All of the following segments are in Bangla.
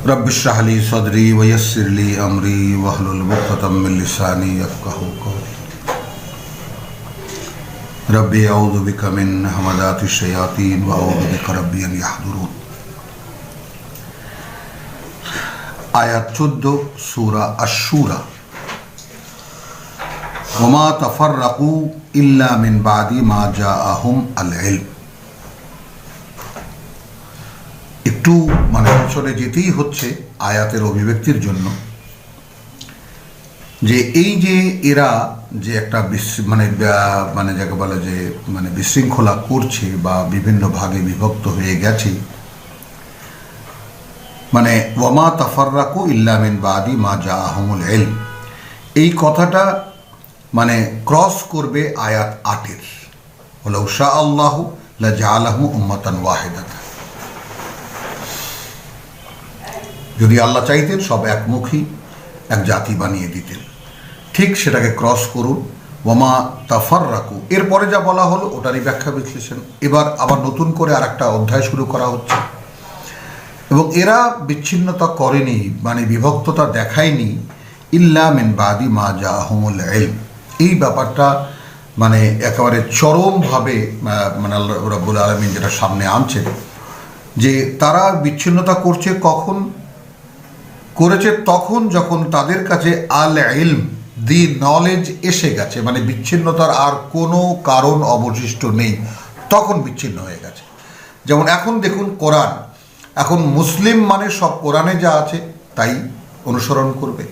रब्बि इश्रह ली सदरी वयस्सिर ली अमरी वहलुल उक़दतम मिन लिसानी यफ़क़हू क़ौली। रब्बी अऊज़ु बिका मिन हमाज़ातिश शयातीन व अऊज़ु बिका रब्बी अन यहज़ुरून। आयत 14 सूरा अश-शूरा। वमा तफ़र्रक़ू इल्ला मिन बादी मा जाअहुम अल इल्म। একটু পিছনে যেতেই হচ্ছে আয়াতের অভিব্যক্তির জন্য, যে এই যে এরা যে একটা যাকে বলে যে বিশৃঙ্খলা করছে বা বিভিন্ন ভাগে বিভক্ত হয়ে গেছে, ওয়ামা তাফাররাকু ইল্লা মিন বাদি মা জাআহুমুল ইলম, এই কথাটা ক্রস করবে আয়াত 8-এর, ওয়ালাউ শা আল্লাহু লাজাআলাহুম উম্মাতান ওয়াহিদাতান। যদি আল্লাহ চাইতেন সব একমুখী এক জাতি বানিয়ে দিতেন, ঠিক সেটাকে ক্রস করুন। ওয়ামা তাফাররাকু, এরপরে যা বলা হলো ওটারই ব্যাখ্যা বিশ্লেষণ। এবার আবার নতুন করে আর একটা অধ্যায় শুরু করা হচ্ছে, এবং এরা বিচ্ছিন্নতা করেনি, বিভক্ততা দেখায়নি, ইল্লা মিন বাদি মা জাআহুমুল ইলম। এই ব্যাপারটা একেবারে চরমভাবে আল্লাহ রাব্বুল আলামিন যেটা সামনে আনছেন, যে তারা বিচ্ছিন্নতা করছে করেছে তখন যখন তাদের কাছে আল ইলম, দি নলেজ এসে গেছে, বিচ্ছিন্নতার আর কোনো কারণ অবশিষ্ট নেই, তখন বিচ্ছিন্ন হয়ে গেছে। যেমন এখন দেখুন কোরআন, এখন মুসলিম সব কোরআনে যা আছে তাই অনুসরণ করবে,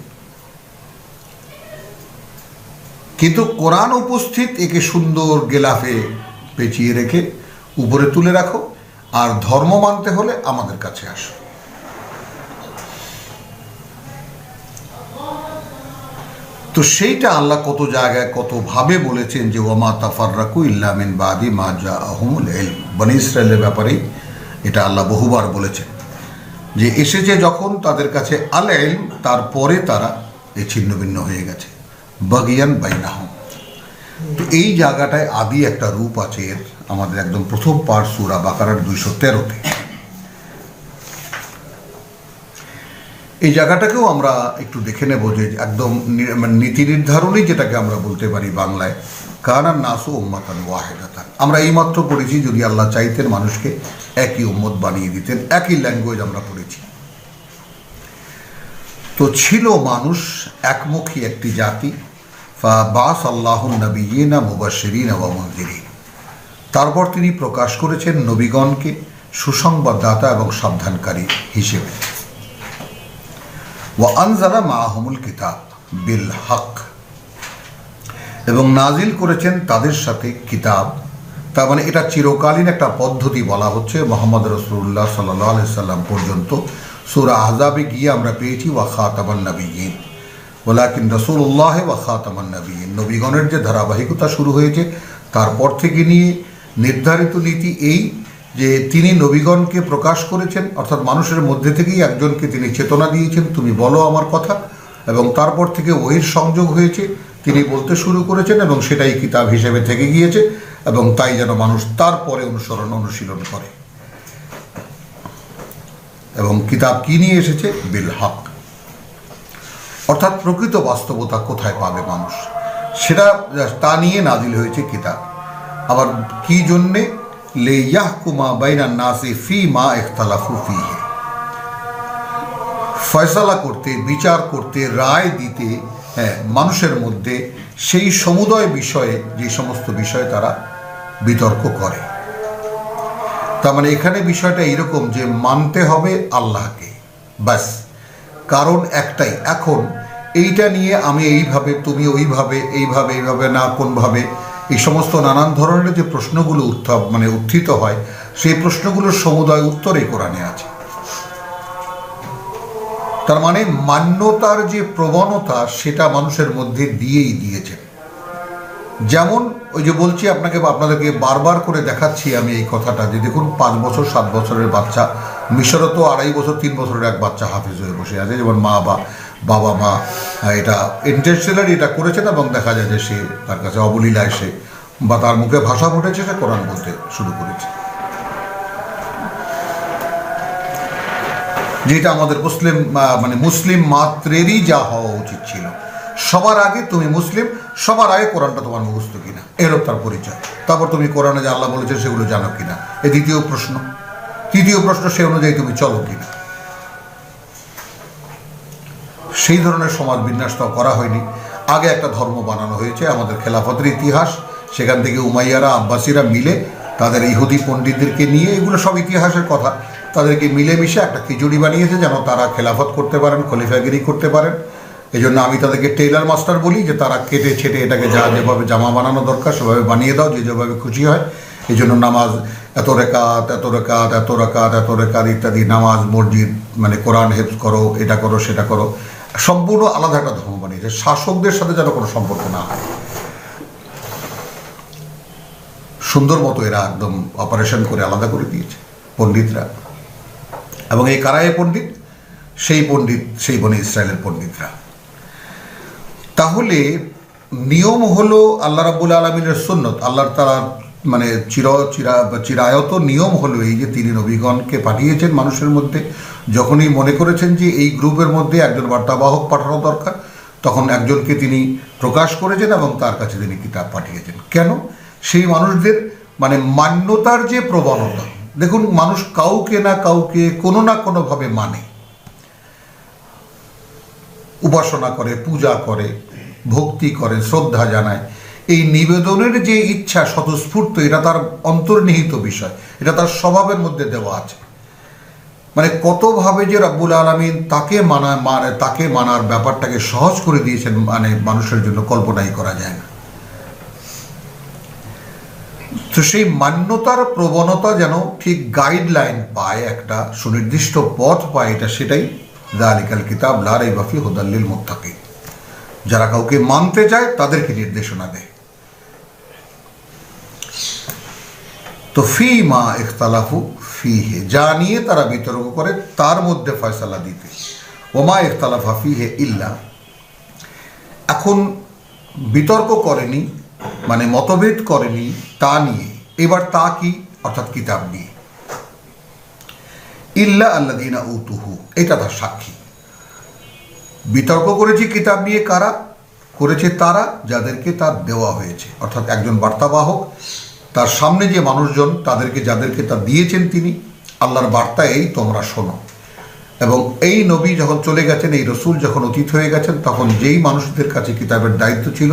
কিন্তু কোরআন উপস্থিত একে সুন্দর গেলাফে পেঁচিয়ে রেখে উপরে তুলে রাখো, আর ধর্ম মানতে হলে আমাদের কাছে আসো। তো সেইটা আল্লাহ কত জায়গায় কতভাবে বলেছেন যে ওয়ামা তাফাররাকু ইল্লা মিন বাদি মা জাআহুমুল ইলম। বনী ইসরায়েলের ব্যাপারেই এটা আল্লাহ বহুবার বলেছেন, যে এসেছে যখন তাদের কাছে আল ইলম, তারপরে তারা এই ছিন্ন ভিন্ন হয়ে গেছে, বাগিয়ান বাইনাহুম। তো এই জায়গাটায় আদি একটা রূপ আছে এর, আমাদের একদম প্রথম পার্ট সূরা বাকারার 213-তে। এই জায়গাটাকেও আমরা একটু দেখে নেব, যে একদম নীতি নির্ধারণই যেটাকে আমরা বলতে পারি বাংলায়, কানান নাসু উম্মাতান ওয়াহিদাতান। আমরা এইমাত্র পড়েছি যদি আল্লাহ চাইতেন মানুষকে একই উম্মত বানিয়ে দিতেন, একই ল্যাঙ্গুয়েজ আমরা পড়েছি। তো ছিল মানুষ একমুখী একটি জাতি, ফাবাস আল্লাহুন নবিয়িনা মুবাশশিরিনা ওয়া মুনযিরিন। তারপর তিনি প্রকাশ করেছেন নবীগণকে সুসংবাদদাতা এবং সাবধানকারী হিসেবে। ওয়া আনজালা মাআহুমুল কিতাব বিল হক, এবং নাজিল করেছেন তাদের সাথে কিতাব। তার এটা চিরকালীন একটা পদ্ধতি বলা হচ্ছে, মুহাম্মদ রাসূলুল্লাহ সাল্লাল্লাহু আলাইহি সাল্লাম পর্যন্ত। সূরা আহজাবে গিয়ে আমরা পেয়েছি ওয়া খাতামান নবিয়্যিন, ওয়ালাকিন রাসূলুল্লাহ ওয়া খাতামান নবিয়্যিন। নবীগণের যে ধারাবাহিকতা শুরু হয়েছে তারপর থেকে নিয়ে নির্ধারিত নীতি এই যে তিনি নবীগণকে প্রকাশ করেছেন, অর্থাৎ মানুষের মধ্যে থেকেই একজনকে তিনি চেতনা দিয়েছেন, তুমি বলো আমার কথা, এবং তারপর থেকে ওহির সংযোগ হয়েছে, তিনি বলতে শুরু করেছেন, এবং সেটাই কিতাব হিসেবে থেকে গিয়েছে, এবং তাই যেন মানুষ তারপরে অনুশীলন করে। এবং কিতাব কি নিয়ে এসেছে? বিল হক, অর্থাৎ প্রকৃত বাস্তবতা কোথায় পাবে মানুষ, সেটা তা নিয়ে নাজিল হয়েছে কিতাব। আবার কি জন্যে? লিয়াহকুমা বাইনান নাসি ফীমা ইখতালাফু ফীহি, ফয়সালা করতে, বিচার করতে, রায় দিতে মানুষের মধ্যে সেই সমুদয় বিষয়ে যে সমস্ত বিষয়ে তারা বিতর্ক করে। তার এখানে বিষয়টা এরকম যে মানতে হবে আল্লাহকে, ব্যাস। কারণ একটাই, এখন এইটা নিয়ে আমি এইভাবে, তুমি ওইভাবে, এইভাবে না কোনভাবে, এই সমস্ত নানান ধরনের যে প্রশ্নগুলো উত্থিত হয়, সেই প্রশ্নগুলোর সমুদয় উত্তর এই কোরআনে আছে। তার মান্যতার যে প্রবণতা সেটা মানুষের মধ্যে দিয়েই দিয়েছেন। যেমন ওই যে বলছি আপনাদেরকে বারবার করে দেখাচ্ছি আমি এই কথাটা, যে দেখুন 5 বছর 7 বছরের বাচ্চা, মিশরে তো 2.5 বছর 3 বছরের এক বাচ্চা হাফেজ হয়ে বসে আছে, যেমন বাবা মা এটা ইন্টেনশনালি এটা করেছেন, এবং দেখা যায় যে সে তার কাছে অবলীলায় সে বা তার মুখে ভাষা ফুটেছে, সে কোরআন বলতে শুরু করেছে। যেটা আমাদের মুসলিম মাত্রেরই যা হওয়া উচিত ছিল। সবার আগে তুমি মুসলিম, সবার আগে কোরআনটা তোমার মুখস্থ কিনা, এলো তার পরিচয়। তারপর তুমি কোরআনে যা আল্লাহ বলেছেন সেগুলো জানো কিনা, এই দ্বিতীয় প্রশ্ন। তৃতীয় প্রশ্ন, সে অনুযায়ী তুমি চলো কিনা। সেই ধরনের সমাজ বিন্যাসটাও করা হয়নি। আগে একটা ধর্ম বানানো হয়েছে, আমাদের খেলাফতের ইতিহাস, সেখান থেকে উমাইয়ারা আব্বাসীরা মিলে তাদের ইহুদি পণ্ডিতদেরকে নিয়ে, এগুলো সব ইতিহাসের কথা, তাদেরকে মিলেমিশে একটা খিচুড়ি বানিয়েছে যেন তারা খেলাফত করতে পারেন, খলিফাগিরি করতে পারেন। এই জন্য আমি তাদেরকে টেইলার মাস্টার বলি, যে তারা কেটে ছেটে এটাকে যেভাবে জামা বানানো দরকার সেভাবে বানিয়ে দাও, যে যেভাবে খুশি হয়। এই জন্য নামাজ এত রেকাত এত রেকাত এত রেকাত এত রেকাত ইত্যাদি, নামাজ, মসজিদ, কোরআন হেফজ করো, এটা করো সেটা করো, সম্পূর্ণ আলাদা একটা ধর্ম বানিয়েছে। শাসকদের সাথে যেন কোনো সম্পর্ক না হয়, সুন্দর মতো এরা একদম অপারেশন করে আলাদা করে দিয়েছে পণ্ডিতরা। এবং এই কারায়ে পণ্ডিত, সেই বনে ইসরায়েলের পণ্ডিতরা। তাহলে নিয়ম হলো আল্লাহ রাব্বুল আলামিনের সুন্নত, আল্লাহর তাআলা চিরায়ত নিয়ম হলো এই যে তিনি নবীগণকে পাঠিয়েছেন মানুষের মধ্যে। যখনই মনে করেছেন যে এই গ্রুপের মধ্যে একজন বার্তাবাহক পাঠানো দরকার, তখন একজনকে তিনি প্রকাশ করেছেন এবং তার কাছে তিনি কিতাব পাঠিয়েছেন। কেন? সেই মানুষদের মান্যতার যে প্রবণতা, দেখুন মানুষ কাউকে না কাউকে কোনো না কোনোভাবে মানে, উপাসনা করে, পূজা করে, ভক্তি করে, শ্রদ্ধা জানায়। এই নিবেদনের যে ইচ্ছা স্বতঃস্ফূর্ত, এটা তার অন্তর্নিহিত বিষয়, এটা তার স্বভাবের মধ্যে দেওয়া আছে। কতভাবে যে রব্বুল আলামিন তাকে মানার ব্যাপারটাকে সহজ করে দিয়েছেন, মানুষের জন্য কল্পনাই করা যায় না। তো সেই মান্যতার প্রবণতা যেন ঠিক গাইডলাইন পায়, একটা সুনির্দিষ্ট পথ পায়, সেটাই যালিকাল কিতাব লা রাইবা ফিহি হুদাল লিল মুত্তাকিন। যারা কাউকে মানতে চায় তাদেরকে নির্দেশনা দেয়। তো ফি মা ইখতালাফু ফিহে, যা নিয়ে তারা বিতর্ক করে তার মধ্যে ফয়সালা দিতে। ওমা ইখতালাফা ফিহে ইল্লা, এখন বিতর্ক করেনি মতভেদ করেনি তা নিয়ে, এবার তা কি, অর্থাৎ কিতাব নিয়ে। ইল্লা আল্লাযীনা উতুহু, এটা তার সাক্ষী। বিতর্ক করেছি কিতাব নিয়ে কারা করেছে? তারা যাদেরকে তা দেওয়া হয়েছে, অর্থাৎ একজন বার্তাবাহক, তার সামনে যে মানুষজন, যাদেরকে তা দিয়েছেন তিনি, আল্লাহর বার্তা এই তোমরা শোনো। এবং এই নবী যখন চলে গেছেন, এই রসুল যখন অতীত হয়ে গেছেন, তখন যেই মানুষদের কাছে কিতাবের দায়িত্ব ছিল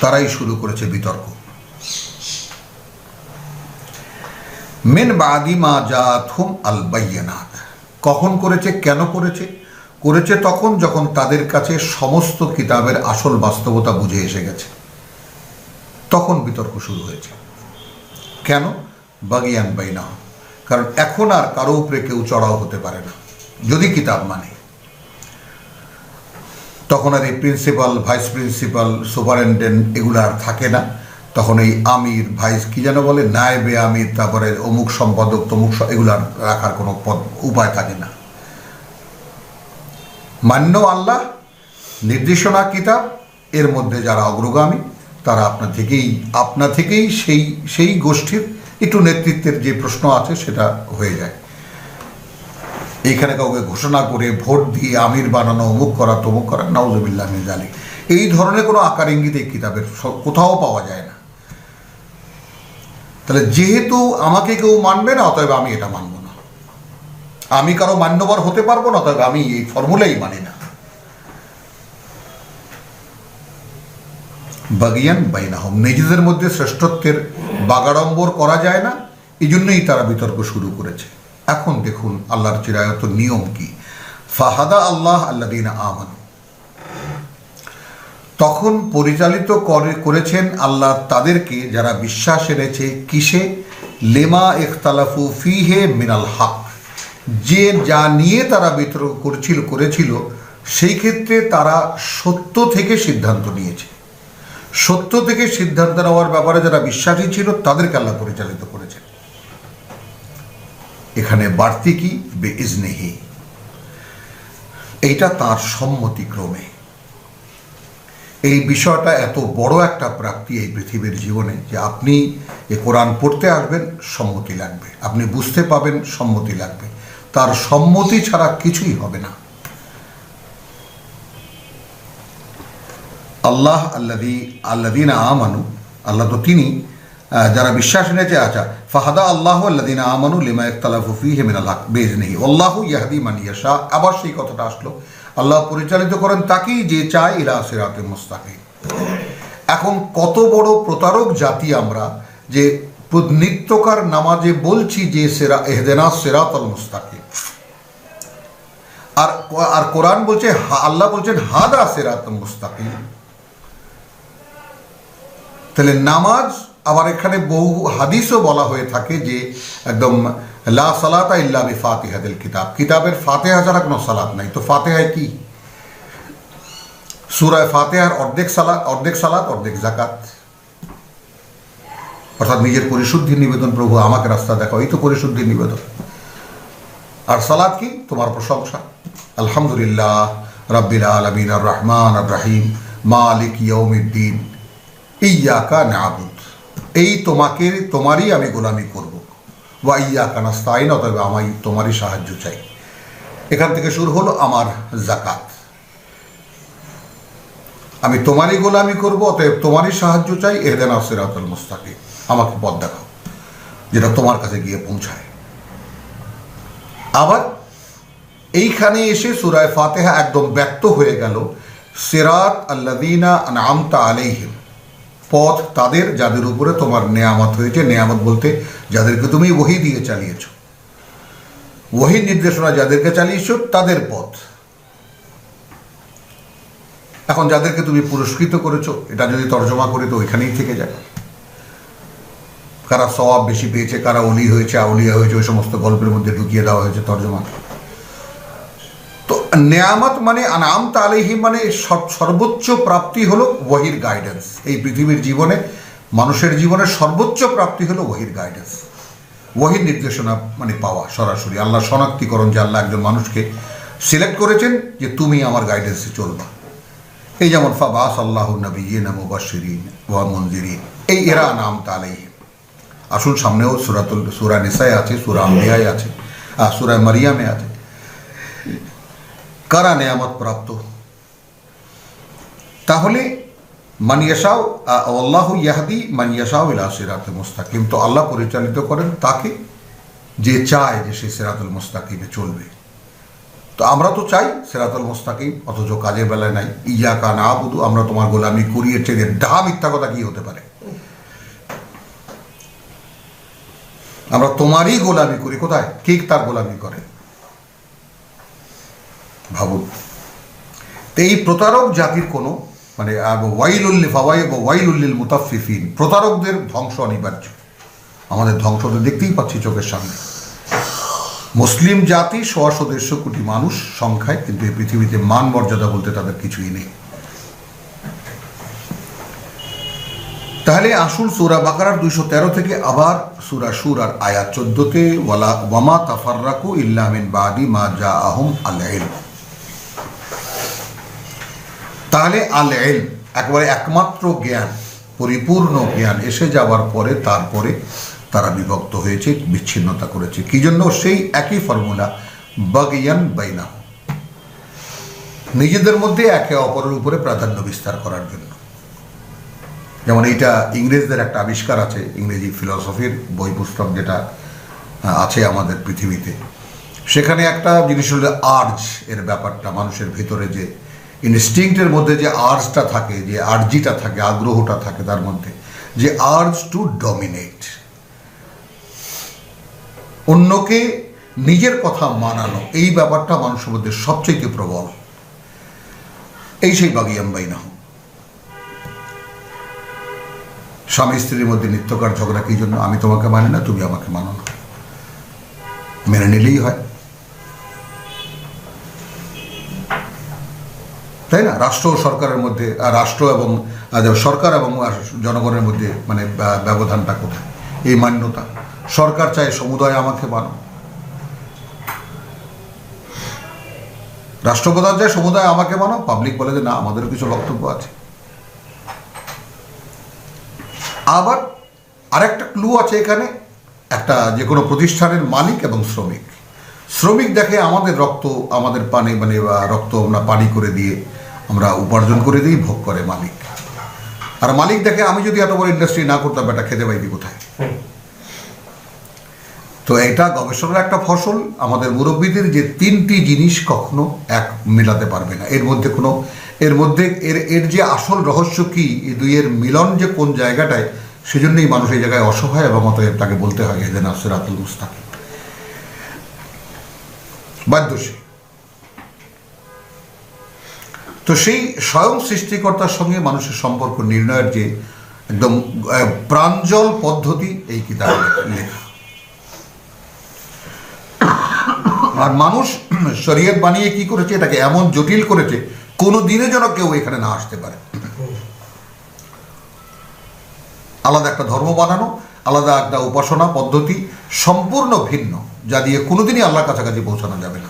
তারাই শুরু করেছে বিতর্ক। মিন বাদি মা জাআতহুম আল বায়্যিনাত, কখন করেছে, কেন করেছে? তখন যখন তাদের কাছে সমস্ত কিতাবের আসল বাস্তবতা বুঝে এসে গেছে, তখন বিতর্ক শুরু হয়েছে। কেন? বাগিয়ান বাইনাহুম, কারণ এখন আর কারো উপরে কেউ চড়াও হতে পারে না যদি কিতাব মানে। তখন আর এই প্রিন্সিপাল, ভাইস প্রিন্সিপাল, সুপারিনটেন্ডেন্ট এগুলো আর থাকে না। তখন এই আমির, ভাইস কি যেন বলে, নায়েবে আমির, তারপরে অমুক সম্পাদক, তমুক, এগুলো আর রাখার কোনো উপায় থাকে না। মান্য আল্লাহ, নির্দেশনা কিতাব, এর মধ্যে যারা অগ্রগামী তারা আপনা থেকেই সেই গোষ্ঠীর একটু নেতৃত্বের যে প্রশ্ন আছে সেটা হয়ে যায়। এইখানে কাউকে ঘোষণা করে ভোট দিয়ে আমির বানানো, অমুক করা, তমুক করা, নাউজুবিল্লাহ মিন যালিক, এই ধরনের কোনো আকার ইঙ্গিত এই কিতাবের কোথাও পাওয়া যায় না। তাহলে যেহেতু আমাকে কেউ মানবে না, অতএব আমি এটা মানব না। আমি কারো মান্যবর হতে পারবো না, অতএব আমি এই ফর্মুলাই মানি না। বাগিয়ান বাইনাহুম, নিজেদের মধ্যে শ্রেষ্ঠত্বের বাগাড়ম্বর করা যায় না, এই জন্যই তারা বিতর্ক শুরু করেছে। এখন দেখুন আল্লাহর চিরায়ত নিয়ম কি। ফাহাদা আল্লাহ আল্লাযীনা আমানু, তখন পরিচালিত করেছেন আল্লাহ তাদেরকে যারা বিশ্বাস এনেছে। কিসে? লেমা ইখতালাফু ফিহে মিনাল হক, যে যা নিয়ে তারা বিতর্ক করেছিল সেই ক্ষেত্রে তারা সত্য থেকে সিদ্ধান্ত নিয়েছে। সত্য থেকে সিদ্ধান্ত নেওয়ার ব্যাপারে যারা বিশ্বাসী ছিল তাদেরকে আল্লাহ পরিচালিত করেছেন। এখানে বাড়তি কি? বেইজনিহি, এইটা তার সম্মতিক্রমে। এই বিষয়টা এত বড় একটা প্রাপ্তি এই পৃথিবীর জীবনে, যে আপনি এ কোরআন পড়তে আসবেন, সম্মতি লাগবে, আপনি বুঝতে পাবেন, সম্মতি লাগবে, তার সম্মতি ছাড়া কিছুই হবে না। আল্লাহ আল্লাযীনা আমানু, আল্লাহ তো তিনি যারা বিশ্বাস এনেছে। আচ্ছা, ফাহাদা আল্লাহু আল্লাযীনা আমানু লিমা ইখতালাফু ফীহি মিনাল হক বিইজনিহি ওয়াল্লাহু ইয়াহদি মান ইয়াশা। আবার সেই কথাটা আসলো, আল্লাহ পরিচালিত করেন তাকেই যে চায় ইলা সিরাতিল মুস্তাকিম। এখন কত বড় প্রতারক জাতি আমরা, যে নিত্যকার নামাজে বলছি যে ইহদিনাস সিরাতাল মুস্তাকিম, আর কোরআন বলছে, আল্লাহ বলছেন হাদা সিরাতুল মুস্তাকিম। তাহলে নামাজ, আবার এখানে বহু হাদিসও বলা হয়ে থাকে যে একদম লা সালাতা ইল্লা বিফাতিহাতিল কিতাব, কিতাবের ফাতিহা ছাড়া কোনো সালাত নাই। তো ফাতিহায় কি? সূরা ফাতিহার অর্ধেক সালাত অর্ধেক যাকাত, অর্থাৎ নিজের পরিশুদ্ধির নিবেদন, প্রভু আমাকে রাস্তা দেখাও, এই তো পরিশুদ্ধির নিবেদন। আর সালাত কি? তোমার প্রশংসা, আলহামদুলিল্লাহ রাব্বিল আলামিন আর রহমান আর রহিম মালিক ইয়াউমিদ্দিন ইয়্যাকা না'বুদ, এই তোমারই আমি গোলামি করব, ওয়া ইয়্যাকা নাস্তাইন, অতএব আমি তোমারই সাহায্য চাই। এখান থেকে শুরু হলো আমার যাকাত, আমি তোমারই গোলামি করব, অতএব তোমারই সাহায্য চাই। ইহদিনাস সিরাতাল মুস্তাকিম, আমাকে পথ দেখাও যেটা তোমার কাছে গিয়ে পৌঁছায়। আবার এইখানে এসে সূরা ফাতিহা একদম ব্যক্ত হয়ে গেল, সিরাত আল্লাযীনা আনআমতা আলাইহিম, পথ তাদের যাদের উপরে তোমার নেয়ামত হয়েছে। নেয়ামত বলতে যাদেরকে তুমি ওহী দিয়ে চালিয়েছ, ওহীর নির্দেশনা যাদেরকে চালিয়েছ তাদের পথ। এখন যাদেরকে তুমি পুরস্কৃত করেছো, এটা যদি তর্জমা করি তো ওইখানেই থেকে যায়। কারা সওয়াব বেশি পেয়েছে, কারা অলি হয়েছে, আউলিয়া হয়েছে, ওই সমস্ত গল্পের মধ্যে ঢুকিয়ে দেওয়া হয়েছে তর্জমা। তো নেয়ামত মানে আনআমতা আলাইহিম মানে সর্বোচ্চ প্রাপ্তি হলো ওহীর গাইডেন্স। এই পৃথিবীর জীবনে, মানুষের জীবনে সর্বোচ্চ প্রাপ্তি হলো ওহীর গাইডেন্স, ওহীর নির্দেশনা মানে পাওয়া সরাসরি, আল্লাহ শনাক্তিকরণ, যে আল্লাহ একজন মানুষকে সিলেক্ট করেছেন যে তুমি আমার গাইডেন্সে চলবা। এই যেমন ফাবাস আল্লাহু নবিয়্যিনা মুবাশশিরিন ওয়া মুনযিরিন, এই এরা আনআমতা আলাইহিম। আসুন সামনেও সূরা নিসায় আছে, সূরা আম্বিয়ায় আছে, সূরা মারিয়ামে আছে। কারা নেয়ামত প্রাপ্ত? তাহলে মান ইয়াশাউ, আল্লাহু ইয়াহদি মান ইয়াশাউ ইলা সিরাতিল মুস্তাকিম, তো আল্লাহ পরিচালিত করেন তাকে যে চায় যে সে সিরাতুল মুস্তাকিমে চলবে। তো আমরা তো চাই সিরাতুল মুস্তাকিম, অথচ কাজের বেলায় নাই। ইয়্যাকা না'বুদু, আমরা তোমার গোলামি করি, এর চেয়ে ডাহা মিথ্যা কথা কি হতে পারে? আমরা তোমারই গোলামি করি। কোথায়? কে তার গোলামি করে? ভাবুন। তো এই প্রতারক জাতির কোনো মানে ওয়াইলুল লিল মুতাফফিফিন, প্রতারকদের ধ্বংস অনিবার্য। আমাদের ধ্বংস তো দেখতেই পাচ্ছি চোখের সামনে। মুসলিম জাতি 150 কোটি মানুষ সংখ্যায়, কিন্তু এই পৃথিবীতে মান মর্যাদা বলতে তাদের কিছুই নেই। তাহলে আসুন সূরা বাকারার 213 থেকে আবার সূরা শুরার আয়াত 14-তে ওয়ামা তাফাররাকু ইল্লা মিন বাদি মা জাআহুম আল ইলম। তাহলে আল ইলম একেবারে একমাত্র জ্ঞান, পরিপূর্ণ জ্ঞান এসে যাওয়ার পরে তারপরে তারা বিভক্ত হয়েছে, বিচ্ছিন্নতা করেছে। কি জন্য? সেই একই ফর্মুলা, বাগিয়ান বাইনাহুম, নিজেদের মধ্যে একে অপরের উপরে প্রাধান্য বিস্তার করার জন্য। যেমন এইটা ইংরেজদের একটা আবিষ্কার আছে, ইংরেজি ফিলসফির বই পুস্তক যেটা আছে আমাদের পৃথিবীতে, সেখানে একটা জিনিস হলো আর্জ এর ব্যাপারটা, মানুষের ভিতরে যে ইনস্টিংক্টের মধ্যে যে আর্জটা থাকে, যে আর্জিটা থাকে, আগ্রহটা থাকে তার মধ্যে, যে আর্জ টু ডমিনেট, অন্যকে নিজের কথা মানানো, এই ব্যাপারটা মানুষের মধ্যে সবচেয়ে প্রবল। এই সেই বাগিয়ান বাইনাহুম। স্বামী স্ত্রীর মধ্যে নিত্যকার ঝগড়া কি জন্য? আমি তোমাকে মানি না, তুমি আমাকে মানো না, মেনে নিলেই হয়, তাই না? রাষ্ট্র ও সরকারের মধ্যে, রাষ্ট্র এবং সরকার এবং জনগণের মধ্যে মানে ব্যবধানটা কোথায়? এই মান্যতা। সরকার চায় সমুদায় আমাকে মানো, রাষ্ট্রপ্রধান চায় সমুদায় আমাকে মানো, পাবলিক বলে যে না, আমাদেরও কিছু বক্তব্য আছে। আবার আরেকটা ক্লু আছে এখানে, একটা যে কোনো প্রতিষ্ঠানের মালিক এবং শ্রমিক, শ্রমিক দেখে আমাদের রক্ত, আমাদের পানি মানে রক্ত আমরা পানি করে দিয়ে আমরা উপার্জন করে দিই, ভোগ করে মালিক। আর মালিক দেখে আমি যদি এত বড় ইন্ডাস্ট্রি না করতাম এটা খেতে পাইনি কোথায়। তো এটা গবেষণার একটা ফসল। আমাদের মুরব্বীদের যে তিনটি জিনিস কখনো এক মেলাতে পারবে না, এর মধ্যে এর যে আসল রহস্য কি, এই দুইয়ের মিলন যে কোন জায়গাটায়, সেজন্যই মানুষ এই জায়গায় অসহায় এবং অতএব তাকে বলতে হয় ইহদিনা সিরাতাল মুস্তাকিম, বাধ্য সে। তো সেই স্বয়ং সৃষ্টিকর্তার সঙ্গে মানুষের সম্পর্ক নির্ণয়ের যে একদম প্রাঞ্জল পদ্ধতি এই কিতাবে লেখা। আর মানুষ শরীয়ত বানিয়ে কি করেছে, এটাকে এমন জটিল করেছে কোনো দিনে যেন কেউ এখানে না আসতে পারে। আলাদা একটা ধর্ম বানানো, আলাদা একটা উপাসনা পদ্ধতি, সম্পূর্ণ ভিন্ন, যা দিয়ে কোনোদিনই আল্লাহর কাছাকাছি পৌঁছানো যাবে না।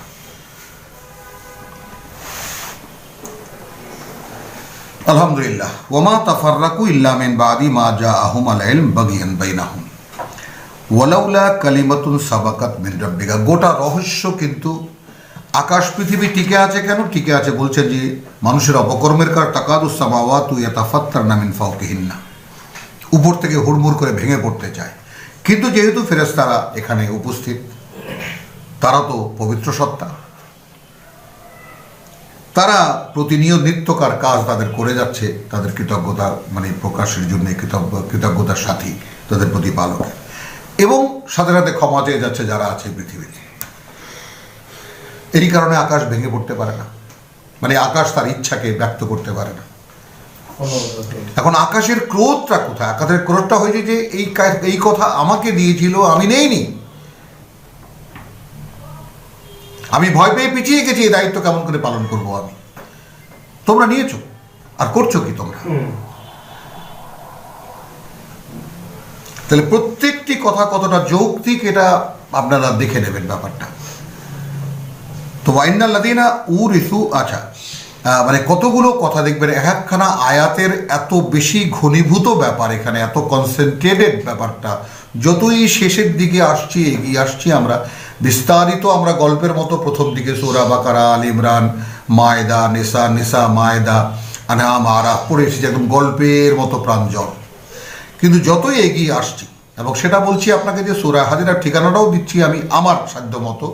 আলহামদুলিল্লাহ। ওয়ামা তাফাররাকু ইল্লা মিন বাদি মা জাআহুমুল ইলম বাগিয়ান বাইনাহুম ওয়ালাউলা কালিমাতুন সাবাকাত মিন রাব্বিকা। গোটা রহস্য কিন্তু আকাশ পৃথিবী টিকে আছে কেন? টিকে আছে বলছে যে মানুষের অপকর্মের কার তাকাদুস সামাওয়াতু ইয়াতাফাত্তারনা মিন ফাওকিহিন্না, উপর থেকে হুড়মুড় করে ভেঙে পড়তে চায়। কিন্তু যেহেতু ফেরেশতারা এখানে উপস্থিত, তারা তো পবিত্র সত্তা, তারা প্রতিনিয়ত নিত্যকার কাজ তাদের করে যাচ্ছে তাদের কৃতজ্ঞতা মানে প্রকাশের জন্য, কৃতজ্ঞতার সাথী তাদের প্রতিপালক, এবং সাথে সাথে ক্ষমা চেয়ে যাচ্ছে যারা আছে পৃথিবীতে। এই কারণে আকাশ ভেঙে পড়তে পারে না, মানে আকাশ তার ইচ্ছাকে ব্যক্ত করতে পারে না। এখন আকাশের ক্রোধটা কোথায়? আকাশের ক্রোধটা হয়েছে যে এই কথা আমাকে দিয়েছিল, আমি নেইনি, আমি ভয় পেয়ে পিছিয়ে গেছি, এই দায়িত্ব কেমন করে পালন করব আমি? তোমরা নিয়েছো আর করছো কি তোমরা? তাহলে প্রত্যেকটি কথা কতটা যৌক্তিক এটা আপনারা দেখে নেবেন ব্যাপারটা। তো ওয়াইন্নাল্লাযীনা উরিসু, আচ্ছা মানে কতগুলো কথা দেখবেন, একখানা আয়াতের এত বেশি ঘনীভূত ব্যাপার এখানে, এত কনসেন্ট্রেটেড ব্যাপারটা। যতই শেষের দিকে আসছি, এগিয়ে আসছি আমরা, বিস্তারিত আমরা গল্পের মতো প্রথম দিকে সূরা বাকারা, আল ইমরান, মায়দা, নিসা, মায়দা, আনআম, আরাফ পড়ে এসেছি, একদম গল্পের মতো প্রাঞ্জল। কিন্তু যতই এগিয়ে আসছি, এবং সেটা বলছি আপনাকে যে সূরা হাজের ঠিকানাটাও দিচ্ছি আমি আমার সাধ্য মতো,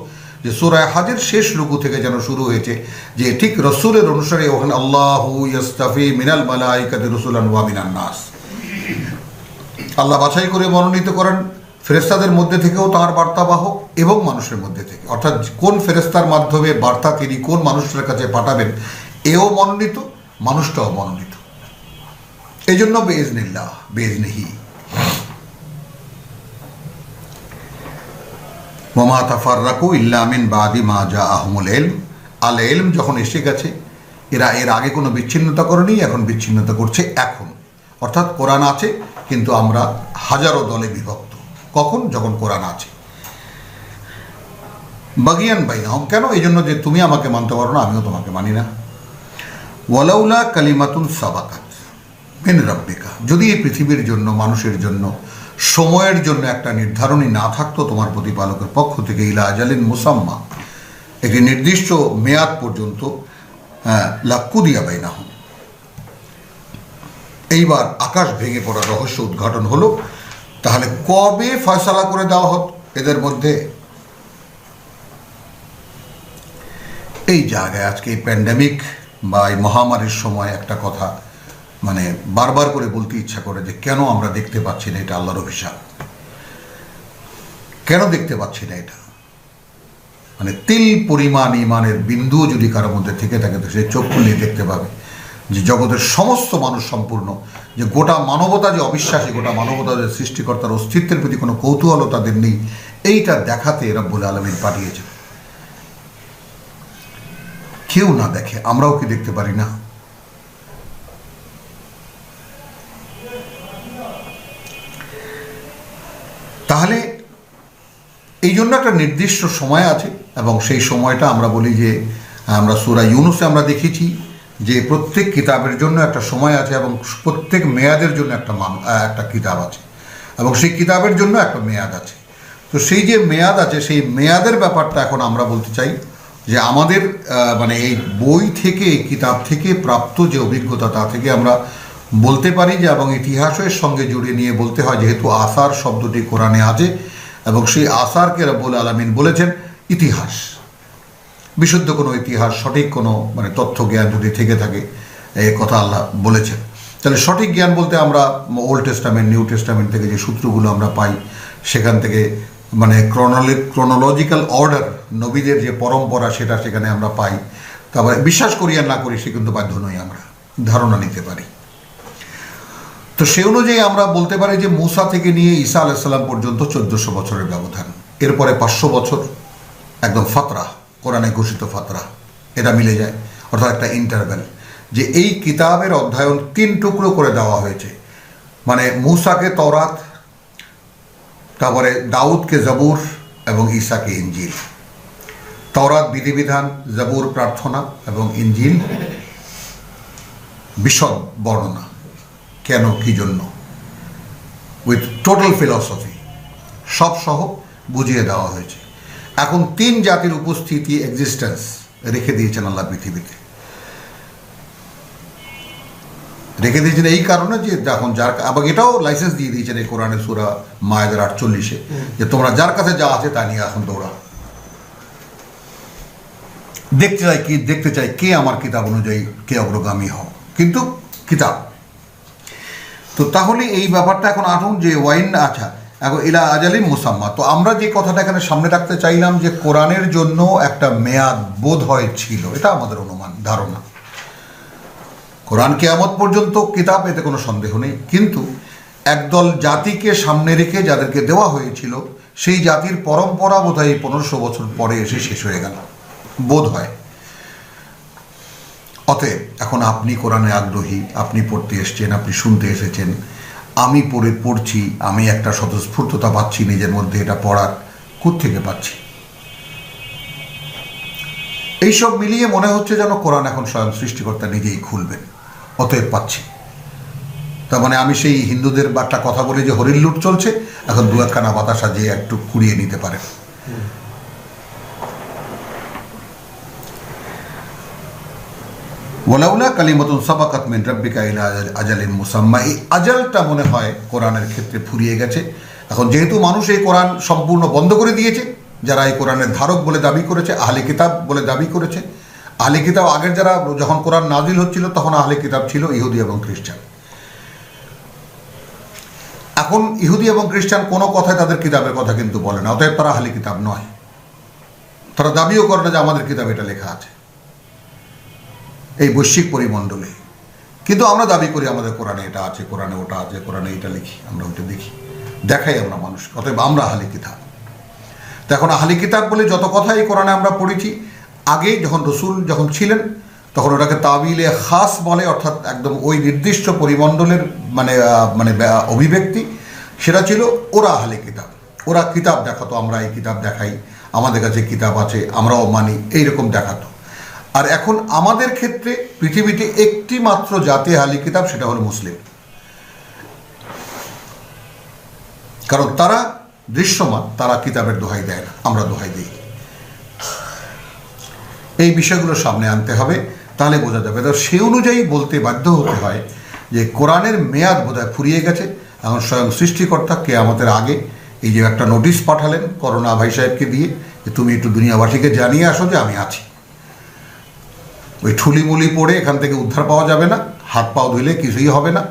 যে সূরা হাজের শেষ রুকু থেকে যেন শুরু হয়েছে, যে ঠিক রসুলের অনুসারে ওখানে আল্লাহু ইয়াস্তাফি মিনাল মালাইকাতি রুসুলান ওয়া মিনান নাস, আল্লাহ বাছাই করে মনোনীত করেন ফেরেশতাদের মধ্যে থেকেও তার বার্তাবাহক এবং মানুষের মধ্যে থেকে, অর্থাৎ কোন ফেরেশতার মাধ্যমে বার্তা তিনি কোন মানুষের কাছে পাঠাবেন এও মনোনীত, মানুষটাও মনোনীত। এই জন্য বেইজনিল্লাহ, বেইজনিহি। ওয়ামা তাফাররাকু ইল্লা মিন বাদি মা জাআহুমুল ইলম, আল ইলম যখন এসে গেছে, এরা এর আগে কোনো বিচ্ছিন্নতা করেনি, এখন বিচ্ছিন্নতা করছে এখন। অর্থাৎ কোরআন আছে কিন্তু আমরা হাজারো দলে বিভক্ত। কখন? যখন কোরআন আছে। বাগিয়ান বাইনাহুম, কেন? এই জন্য যে তুমি আমাকে মানতে পারো না, আমিও তোমাকে মানি না। ওয়ালাউলা কালিমাতুন সাবাকাত মিন রাব্বিকা, যদি এই পৃথিবীর জন্য, মানুষের জন্য, সময়ের জন্য একটা নির্ধারণী না থাকতো তোমার প্রতিপালকের পক্ষ থেকে, ইলা আজালিন মুসাম্মা, একটি নির্দিষ্ট মেয়াদ পর্যন্ত, লাকুদিয়া বাইনাহুম। এইবার আকাশ ভেঙে পড়ার রহস্য উদ্ঘাটন হলো। তাহলে কবে ফয়সালা করে দেওয়া হতো এদের মধ্যে? এই জায়গায় আজকে এই প্যান্ডেমিক বা এই মহামারীর সময় একটা কথা মানে বারবার করে বলতে ইচ্ছা করে, যে কেন আমরা দেখতে পাচ্ছি না এটা আল্লাহর অভিশাপ? কেন দেখতে পাচ্ছি না এটা? মানে তিল পরিমাণ ইমানের বিন্দুও যদি কারোর মধ্যে থেকে থাকে, তো সে চোখ খুলে দেখতে পাবে যে জগতের সমস্ত মানুষ সম্পূর্ণ, যে গোটা মানবতা যে অবিশ্বাসী, গোটা মানবতা যে সৃষ্টিকর্তার অস্তিত্বের প্রতি কোনো কৌতূহল তাদের নেই, এইটা দেখাতে রব্বুল আলামিন পাঠিয়েছেন। কেউ না দেখে, আমরাও কি দেখতে পারি না? তাহলে এই জন্য একটা নির্দিষ্ট সময় আছে, এবং সেই সময়টা আমরা বলি যে আমরা সূরা ইউনূসে আমরা দেখেছি যে প্রত্যেক কিতাবের জন্য একটা সময় আছে, এবং প্রত্যেক মেয়াদের জন্য একটা কিতাব আছে, এবং সেই কিতাবের জন্য একটা মেয়াদ আছে। তো সেই যে মেয়াদ আছে, সেই মেয়াদের ব্যাপারটা এখন আমরা বলতে চাই যে আমাদের মানে এই বই থেকে, কিতাব থেকে প্রাপ্ত যে অভিজ্ঞতা, তা থেকে আমরা বলতে পারি যে, এবং ইতিহাসের সঙ্গে জুড়ে নিয়ে বলতে হয়, যেহেতু আসার শব্দটি কোরআনে আছে এবং সেই আসারকে রব্বুল আলামিন বলেছেন ইতিহাস, বিশুদ্ধ কোনো ইতিহাস, সঠিক কোনো মানে তথ্য জ্ঞান যদি থেকে থাকে, এই কথা আল্লাহ বলেছেন। তাহলে সঠিক জ্ঞান বলতে আমরা ওল্ড টেস্টামেন্ট, নিউ টেস্টামেন্ট থেকে যে সূত্রগুলো আমরা পাই, সেখান থেকে মানে ক্রোনোলজিক্যাল অর্ডার, নবীদের যে পরম্পরা, সেটা সেখানে আমরা পাই। তারপরে বিশ্বাস করি আর না করি সে কিন্তু বাধ্য নই, আমরা ধারণা নিতে পারি। তো সে অনুযায়ী আমরা বলতে পারি যে মুসা থেকে নিয়ে ঈসা আলাইহিস সালাম পর্যন্ত 1400 বছরের ব্যবধান। এরপরে 500 বছর একদম ফাতরা, কোরআনে ঘোষিত ফাতরা, এটা মিলে যায়, অর্থাৎ একটা ইন্টারভ্যাল, যে এই কিতাবের অধ্যয়ন 3 টুকরো করে দেওয়া হয়েছে। মানে মুসাকে তওরাত, তারপরে দাউদকে জবুর এবং ঈসাকে ইনজিল। তওরাত বিধিবিধান, জবুর প্রার্থনা এবং ইনজিল বিশদ বর্ণনা, কেন কি জন্য, উইথ টোটাল ফিলসফি সব সহ বুঝিয়ে দেওয়া হয়েছে। এখন 3 জাতির উপস্থিতি, এক্সিস্টেন্স রেখে দিয়েছেন আল্লাহ পৃথিবীতে। রেখে দিয়েছেন এই কারণে যে এখন যার, আবার এটাও লাইসেন্স দিয়ে দিয়েছেন এই কোরআনে সূরা মায়েদার 48-এ, যে তোমরা যার কাছে যা আছে তা নিয়ে এখন দৌড়াও। দেখতে চাই কে আমার কিতাব অনুযায়ী কে অগ্রগামী হও, কিন্তু কিতাব। তো তাহলে এই ব্যাপারটা এখন আসুন যে ওয়াইন, আচ্ছা এখন ইলা আজালিম মুসাম্মা। তো আমরা যে কথাটা এখানে সামনে রাখতে চাইলাম যে কোরআনের জন্য একটা মেয়াদ বোধ হয় ছিল, এটা আমাদের অনুমান, ধারণা। কোরআন কিয়ামত পর্যন্ত কিতাব, এতে কোনো সন্দেহ নেই, কিন্তু একদল জাতিকে সামনে রেখে যাদেরকে দেওয়া হয়েছিল, সেই জাতির পরম্পরা বোধহয় 1500 বছর পরে এসে শেষ হয়ে গেল বোধ হয়। অতএব এখন আপনি কোরআনে আগ্রহী, আপনি পড়তে এসেছেন, আপনি শুনতে এসেছেন, আমি পড়ছি, আমি একটা স্বতঃস্ফূর্ততা পাচ্ছি নিজের মধ্যে, এটা পড়ার কোত্থেকে পাচ্ছি? এইসব মিলিয়ে মনে হচ্ছে যেন কোরআন এখন স্বয়ং সৃষ্টিকর্তা নিজেই খুলবেন, অতএব পাচ্ছি। তার মানে আমি সেই হিন্দুদের একটা কথা বলি যে হরিণ লুট চলছে, এখন 2-1খানা বাতাসা যে একটু কুড়িয়ে নিতে পারে। ওয়ালাউলা কালিমাতুন সাবাকাত মিন রাব্বিকা ইলা আজালিন মুসাম্মা, এই আজালটা মনে হয় কোরআনের ক্ষেত্রে ফুরিয়ে গেছে। এখন যেহেতু মানুষ এই কোরআন সম্পূর্ণ বন্ধ করে দিয়েছে, যারা এই কোরআনের ধারক বলে দাবি করেছে, আহলে কিতাব বলে দাবি করেছে। আহলে কিতাব আগের যারা, যখন কোরআন নাজিল হচ্ছিল তখন আহলে কিতাব ছিল ইহুদি এবং খ্রিস্টান। এখন ইহুদি এবং খ্রিস্টান কোনো কথায় তাদের কিতাবের কথা কিন্তু বলে না, অতএব তারা আহলে কিতাব নয়। তারা দাবিও করে না যে আমাদের কিতাব এটা লেখা আছে এই বৈশ্বিক পরিমণ্ডলে, কিন্তু আমরা দাবি করি আমাদের কোরআনে এটা আছে, কোরআনে ওটা আছে, কোরআনে এটা লিখি, আমরা ওইটা দেখি, দেখাই আমরা মানুষ, অতএব আমরা আহলে কিতাব। তো এখন আহলে কিতাব বলে যত কথা এই কোরআনে আমরা পড়েছি, আগে যখন রসুল যখন ছিলেন তখন ওটাকে তাবিলে খাস বলে, অর্থাৎ একদম ওই নির্দিষ্ট পরিমণ্ডলের মানে মানে অভিব্যক্তি, সেটা ছিল ওরা আহলে কিতাব, ওরা কিতাব দেখাতো, আমরা এই কিতাব দেখাই, আমাদের কাছে কিতাব আছে, আমরাও মানি, এইরকম দেখাতো। আর এখন আমাদের ক্ষেত্রে পৃথিবীতে একটি মাত্র জাতি আহলে কিতাব, সেটা হলো মুসলিম। কারণ তারা দৃশ্যমান, তারা কিতাবের দোহাই দেয় না, আমরা দোহাই দিই। এই বিষয়গুলো সামনে আনতে হবে, তাহলে বোঝা যাবে। তো সে অনুযায়ী বলতে বাধ্য হতে হয় যে কোরআনের মেয়াদ বোধহয় ফুরিয়ে গেছে। এখন স্বয়ং সৃষ্টিকর্তা কিয়ামতের আগে এই যে একটা নোটিশ পাঠালেন করোনা ভাই সাহেবকে দিয়ে, যে তুমি একটু দুনিয়াবাসীকে জানিয়ে আসো যে আমি আছি। ওই ঠুলিমুলি পড়ে এখান থেকে উদ্ধার পাওয়া যাবে না, হাত পাও ধুলে কিছুই হবে না,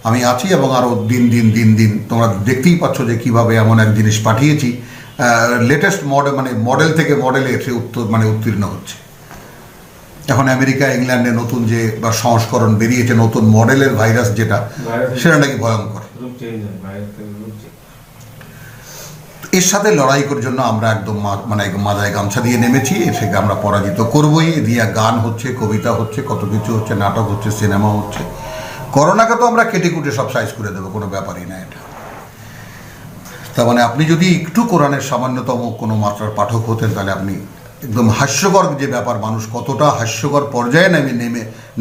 আমি আছি। এবং আরও দিন দিন তোমরা দেখতেই পাচ্ছ যে কীভাবে এমন এক জিনিস পাঠিয়েছি, লেটেস্ট মডেল থেকে মডেলে এসে উত্তীর্ণ হচ্ছে। এখন আমেরিকা, ইংল্যান্ডে নতুন যে বা সংস্করণ বেরিয়েছে, নতুন মডেলের ভাইরাস, যেটা সেটা নাকি ভয়ঙ্কর। এর সাথে লড়াই করার জন্য আমরা একদম মাথায় গামছা দিয়ে নেমেছি, সেকে আমরা পরাজিত করবই। দিয়ে গান হচ্ছে, কবিতা হচ্ছে, কত কিছু হচ্ছে, নাটক হচ্ছে, সিনেমা হচ্ছে। করোনাকে তো আমরা কেটে কুটে সব সাইজ করে দেবো, কোনো ব্যাপারই না এটা। তার মানে আপনি যদি একটু কোরআনের সামান্যতম কোনো মাত্রার পাঠক হতেন, তাহলে আপনি একদম হাস্যকর যে ব্যাপার, মানুষ কতটা হাস্যকর পর্যায়ে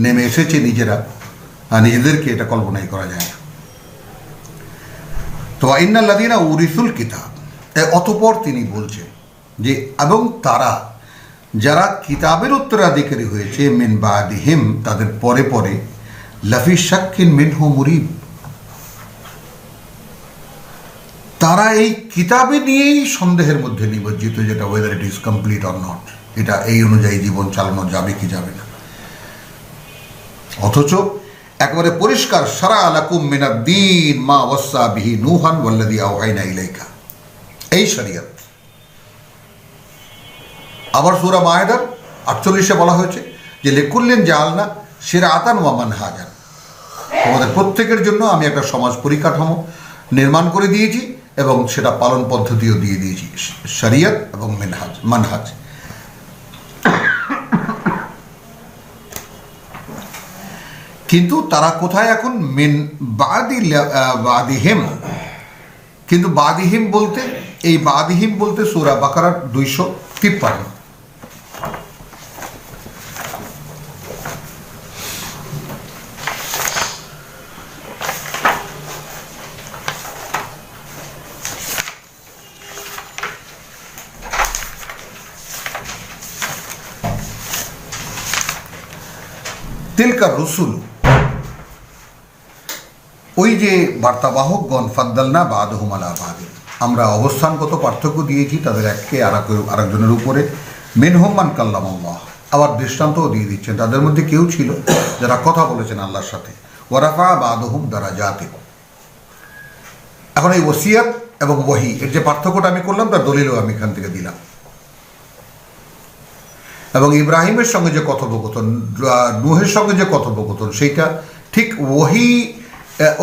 নেমে এসেছে নিজেদেরকে, এটা কল্পনাই করা যায় না। তো ইন্নাল্লাযীনা উরিসুল কিতাব, অতঃপর তিনি বলছেন যে এবং তারা যারা কিতাবের উত্তরাধিকারী হয়েছে মিন বাদিহিম, তাদের পরে পরে লাফি শাক্কিন মিনহু মুরিব, তারা এই কিতাবে নিয়েই সন্দেহের মধ্যে নিমজ্জিত, যেটা weather it is complete or not, এটা এই অনুযায়ী জীবন চালানো যাবে কি যাবে না। অথচ একেবারে পরিষ্কার শারা লাকুম মিনাদ-দীন মা ওয়াসা বিহি নূহান ওয়াল্লাযী আওহাইনা ইলাইকা, এই শরীয়ত। আবার সূরা মায়েদার 48-এ বলা হয়েছে যে লিকুল্লিন জাআলনা শিরআতান ওয়া মানহাজান, তোমাদের প্রত্যেকের জন্য আমি একটা সমাজ পরিকাঠামো নির্মাণ করে দিয়েছি এবং সেটা পালন পদ্ধতিও দিয়ে দিয়েছি, শরীয়ত এবং মানহাজ। কিন্তু তারা কোথায় এখন? মিন বাদিহিম। কিন্তু বাদিহিম বলতে, এই বাদিহিম বলতে সূরা বাকারার 253। তিলকা রসুল, ওই যে বার্তাবাহকগণ, ফাদ্দালনা বাদহুম আলা বাদিন, আমরা অবস্থানগত পার্থক্য দিয়েছি তাদের এককে আরেকজনের উপরে। মিনহুম মান কাল্লামাল্লাহ, আবার দৃষ্টান্তও দিয়ে দিচ্ছেন, তাদের মধ্যে কেউ ছিল যারা কথা বলেছেন আল্লাহর সাথে। ওয়ারাফা বাদহুম দারাজাতিন। এখন এই ওসিয়াত এবং ওয়াহি এর যে পার্থক্যটা আমি করলাম তার দলিলও আমি এখান থেকে দিলাম। এবং ইব্রাহিমের সঙ্গে যে কথোপকথন, নূহের সঙ্গে যে কথোপকথন, সেইটা ঠিক ওয়াহি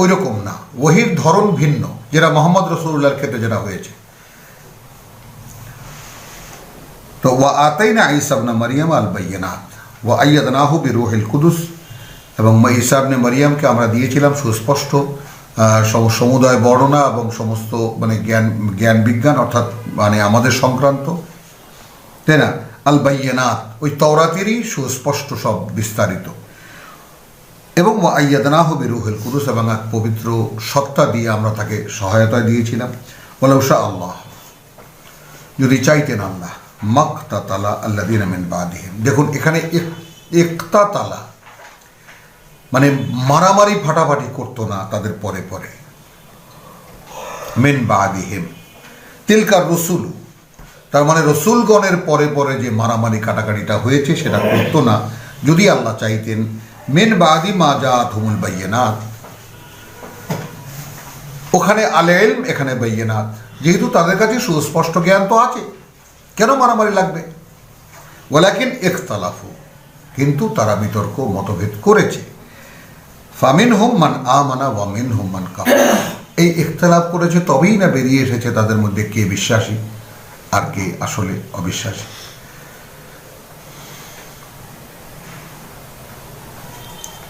ওই রকম না, ওয়াহির ধরন ভিন্ন, যেটা মোহাম্মদ রাসূলুল্লাহর ক্ষেত্রে যেটা হয়েছে। তো ওয়া আতাইনা ঈসা ইবনে মারইয়াম আল বাইয়িনাত ওয়া আইয়াদনাহু বিরূহিল কুদুস, এবং ঈসা ইবনে মারইয়ামকে আমরা দিয়েছিলাম সুস্পষ্ট সমুদয় বর্ণনা এবং সমস্ত জ্ঞান বিজ্ঞান, অর্থাৎ আমাদের সংক্রান্ত, তাই না? আল বাইয়িনাত, ওই তাওরাতেরই সুস্পষ্ট সব বিস্তারিত। এবং আইয়াদনাহু বিরূহিল কুদুস, এবং এক পবিত্র সত্তা দিয়ে আমরা তাকে সহায়তা দিয়েছিলাম। ওয়ালাউ শা আল্লাহ, যদি চাইতেন আল্লাহ, মাকতাতালা আল্লাযীনা মিন বাদিহিম। দেখুন এখানে ইকতাতালা মানে মারামারি ফাটাফাটি করতো না তাদের পরে পরে। মিন বাদিহিম তিলকা রসুল, তার মানে রসুলগণের পরে পরে যে মারামারি কাটাকাটিটা হয়েছে সেটা করতো না যদি আল্লাহ চাইতেন। মিন বাদি মা জাআতহুমুল বাইয়িনাত, ওখানে আল ইলম, এখানে বাইয়িনাত, যেহেতু তাদের কাছে সুস্পষ্ট জ্ঞান তো আছে, কেন মারামারি লাগবে? ওয়ালাকিন ইখতালাফু, কিন্তু তারা বিতর্ক মতভেদ করেছে। ফামিনহুম মান আমানা ওয়া মিনহুম মান কাফার, এই ইখতিলাফ করেছে, তবেই না বেরিয়ে এসেছে তাদের মধ্যে কে বিশ্বাসী আর কে আসলে অবিশ্বাসী।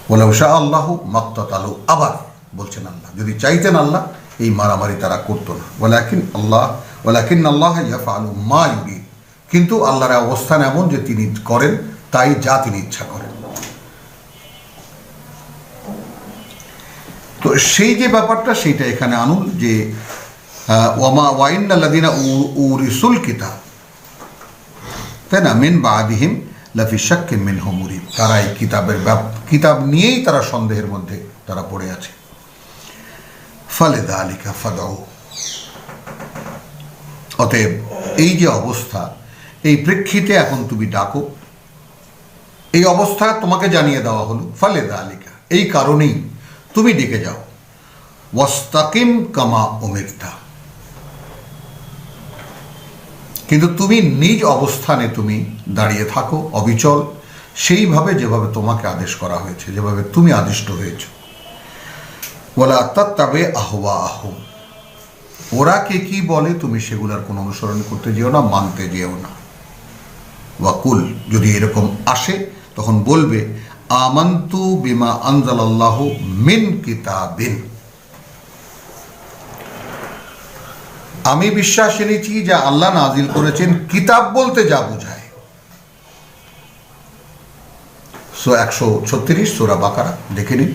ওয়ালাউ শা আল্লাহু মাকতাতালু, আবার বলছেন আল্লাহ যদি চাইতেন আল্লাহ এই মারামারি তারা করতো না। ওয়ালাকিন আল্লাহ ইয়াফআলু মা ইউরিদ, কিন্তু আল্লাহর অবস্থান এমন যে তিনি করেন তাই যা তিনি ইচ্ছা করেন। তো সেই যে ব্যাপারটা সেইটা এখানে আনুন যে ওয়ামা ওয়াইন্নাল্লাযীনা উরিসুল কিতাব, তাই না, মিন বাদিহিম লাফি শাক্কিন মিনহু মুরিব, তারা এই কিতাব নিয়েই তারা সন্দেহের মধ্যে তারা পড়ে আছে। ফালিযালিকা ফাদউ, অতএব এই যে অবস্থা, এই প্রেক্ষিতে এখন তুমি ডাকো, এই অবস্থা তোমাকে জানিয়ে দেওয়া হলো। ফালিযালিকা, এই কারণেই তুমি ডেকে যাও। ওয়াস্তাকিম কামা উমিরতা, কিন্তু তুমি নিজ অবস্থানে তুমি দাঁড়িয়ে থাকো অবিচল, সেইভাবে যেভাবে তোমাকে আদেশ করা হয়েছে, যেভাবে তুমি আদিষ্ট হয়েছ। ওয়ালা তাত্তাবি আহওয়াহুম, ওরা কে কি বলে তুমি সেগুলার কোনো অনুসরণ করতে যেও না, মানতে যেও না। ওয়াকুল, যদি এরকম আসে তখন বলবে আমান্তু বিমা আনজালাল্লাহু মিন কিতাবিন, আমি বিশ্বাস এনেছি যা আল্লাহ নাজিল করেছেন। কিতাব বলতে যা বোঝায়, 136 সূরা বাকারা দেখে নিন।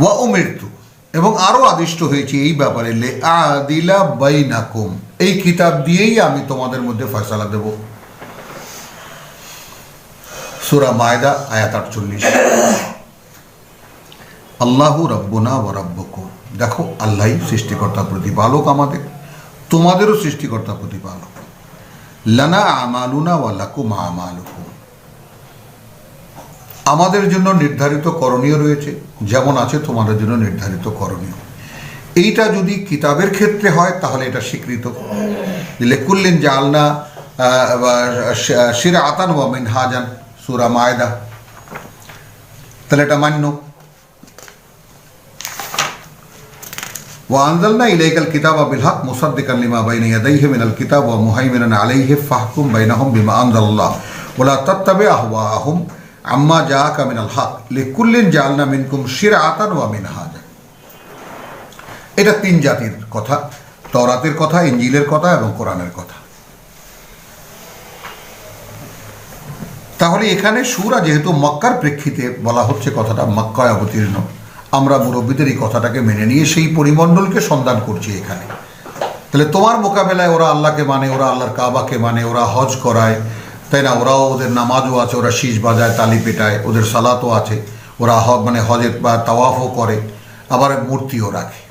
ওয়া উমিরতু, এবং আরও আদিষ্ট হয়েছি এই ব্যাপারে লে আদিলা বাইনাকুম, এই কিতাব দিয়েই আমি তোমাদের মধ্যে ফয়সালা দেব। সূরা মায়দা আয়াত 48। আল্লাহু রাব্বুনা ওয়া রাব্বুকুম, দেখো আল্লাহই সৃষ্টিকর্তা প্রতিপালক, আমাদের তোমাদেরও সৃষ্টিকর্তা প্রতিপালক। লানা আমালুনা ওয়া লাকুম আমালুকুম, আমাদের জন্য নির্ধারিত করণীয় রয়েছে যেমন আছে তোমাদের জন্য নির্ধারিত করণীয়। এইটা যদি কিতাবের ক্ষেত্রে হয় তাহলে এটা স্বীকৃত। লিকুল্লিন জাআলনা শিরআতান ওয়া মিনহাজান, সূরা মায়দা, তাহলে এটা মান্য। وأنزلنا إليك الكتاب بالحق مصدقا لما بين يديه من الكتاب ومهيمنا عليه فاحكم بينهم بما أنزل الله ولا تتبع أهواءهم عما جاءك من الحق لكل جعلنا منكم شرعة ومنهاجا। এটা তিন জাতির কথা, তওরাতের কথা, ইনজিলের কথা এবং কোরআনের কথা। তাহলে এখানে সূরা যেহেতু মক্কার প্রেক্ষিতে বলা হচ্ছে, কথাটা মক্কায় অবতীর্ণ, আমরা মুরব্বীদের এই কথাটাকে মেনে নিয়ে সেই পরিমণ্ডলকে সন্ধান করছি এখানে। তাহলে তোমার মোকাবেলায় ওরা আল্লাহকে মানে, ওরা আল্লাহর কাবাকে মানে, ওরা হজ করায়, তাই না? ওরাও, ওদের নামাজও আছে, ওরা শীষ বাজায়, তালি পেটায়, ওদের সালাতও আছে, ওরা মানে হজের বা তাওয়াফও করে, আবার মূর্তিও রাখে।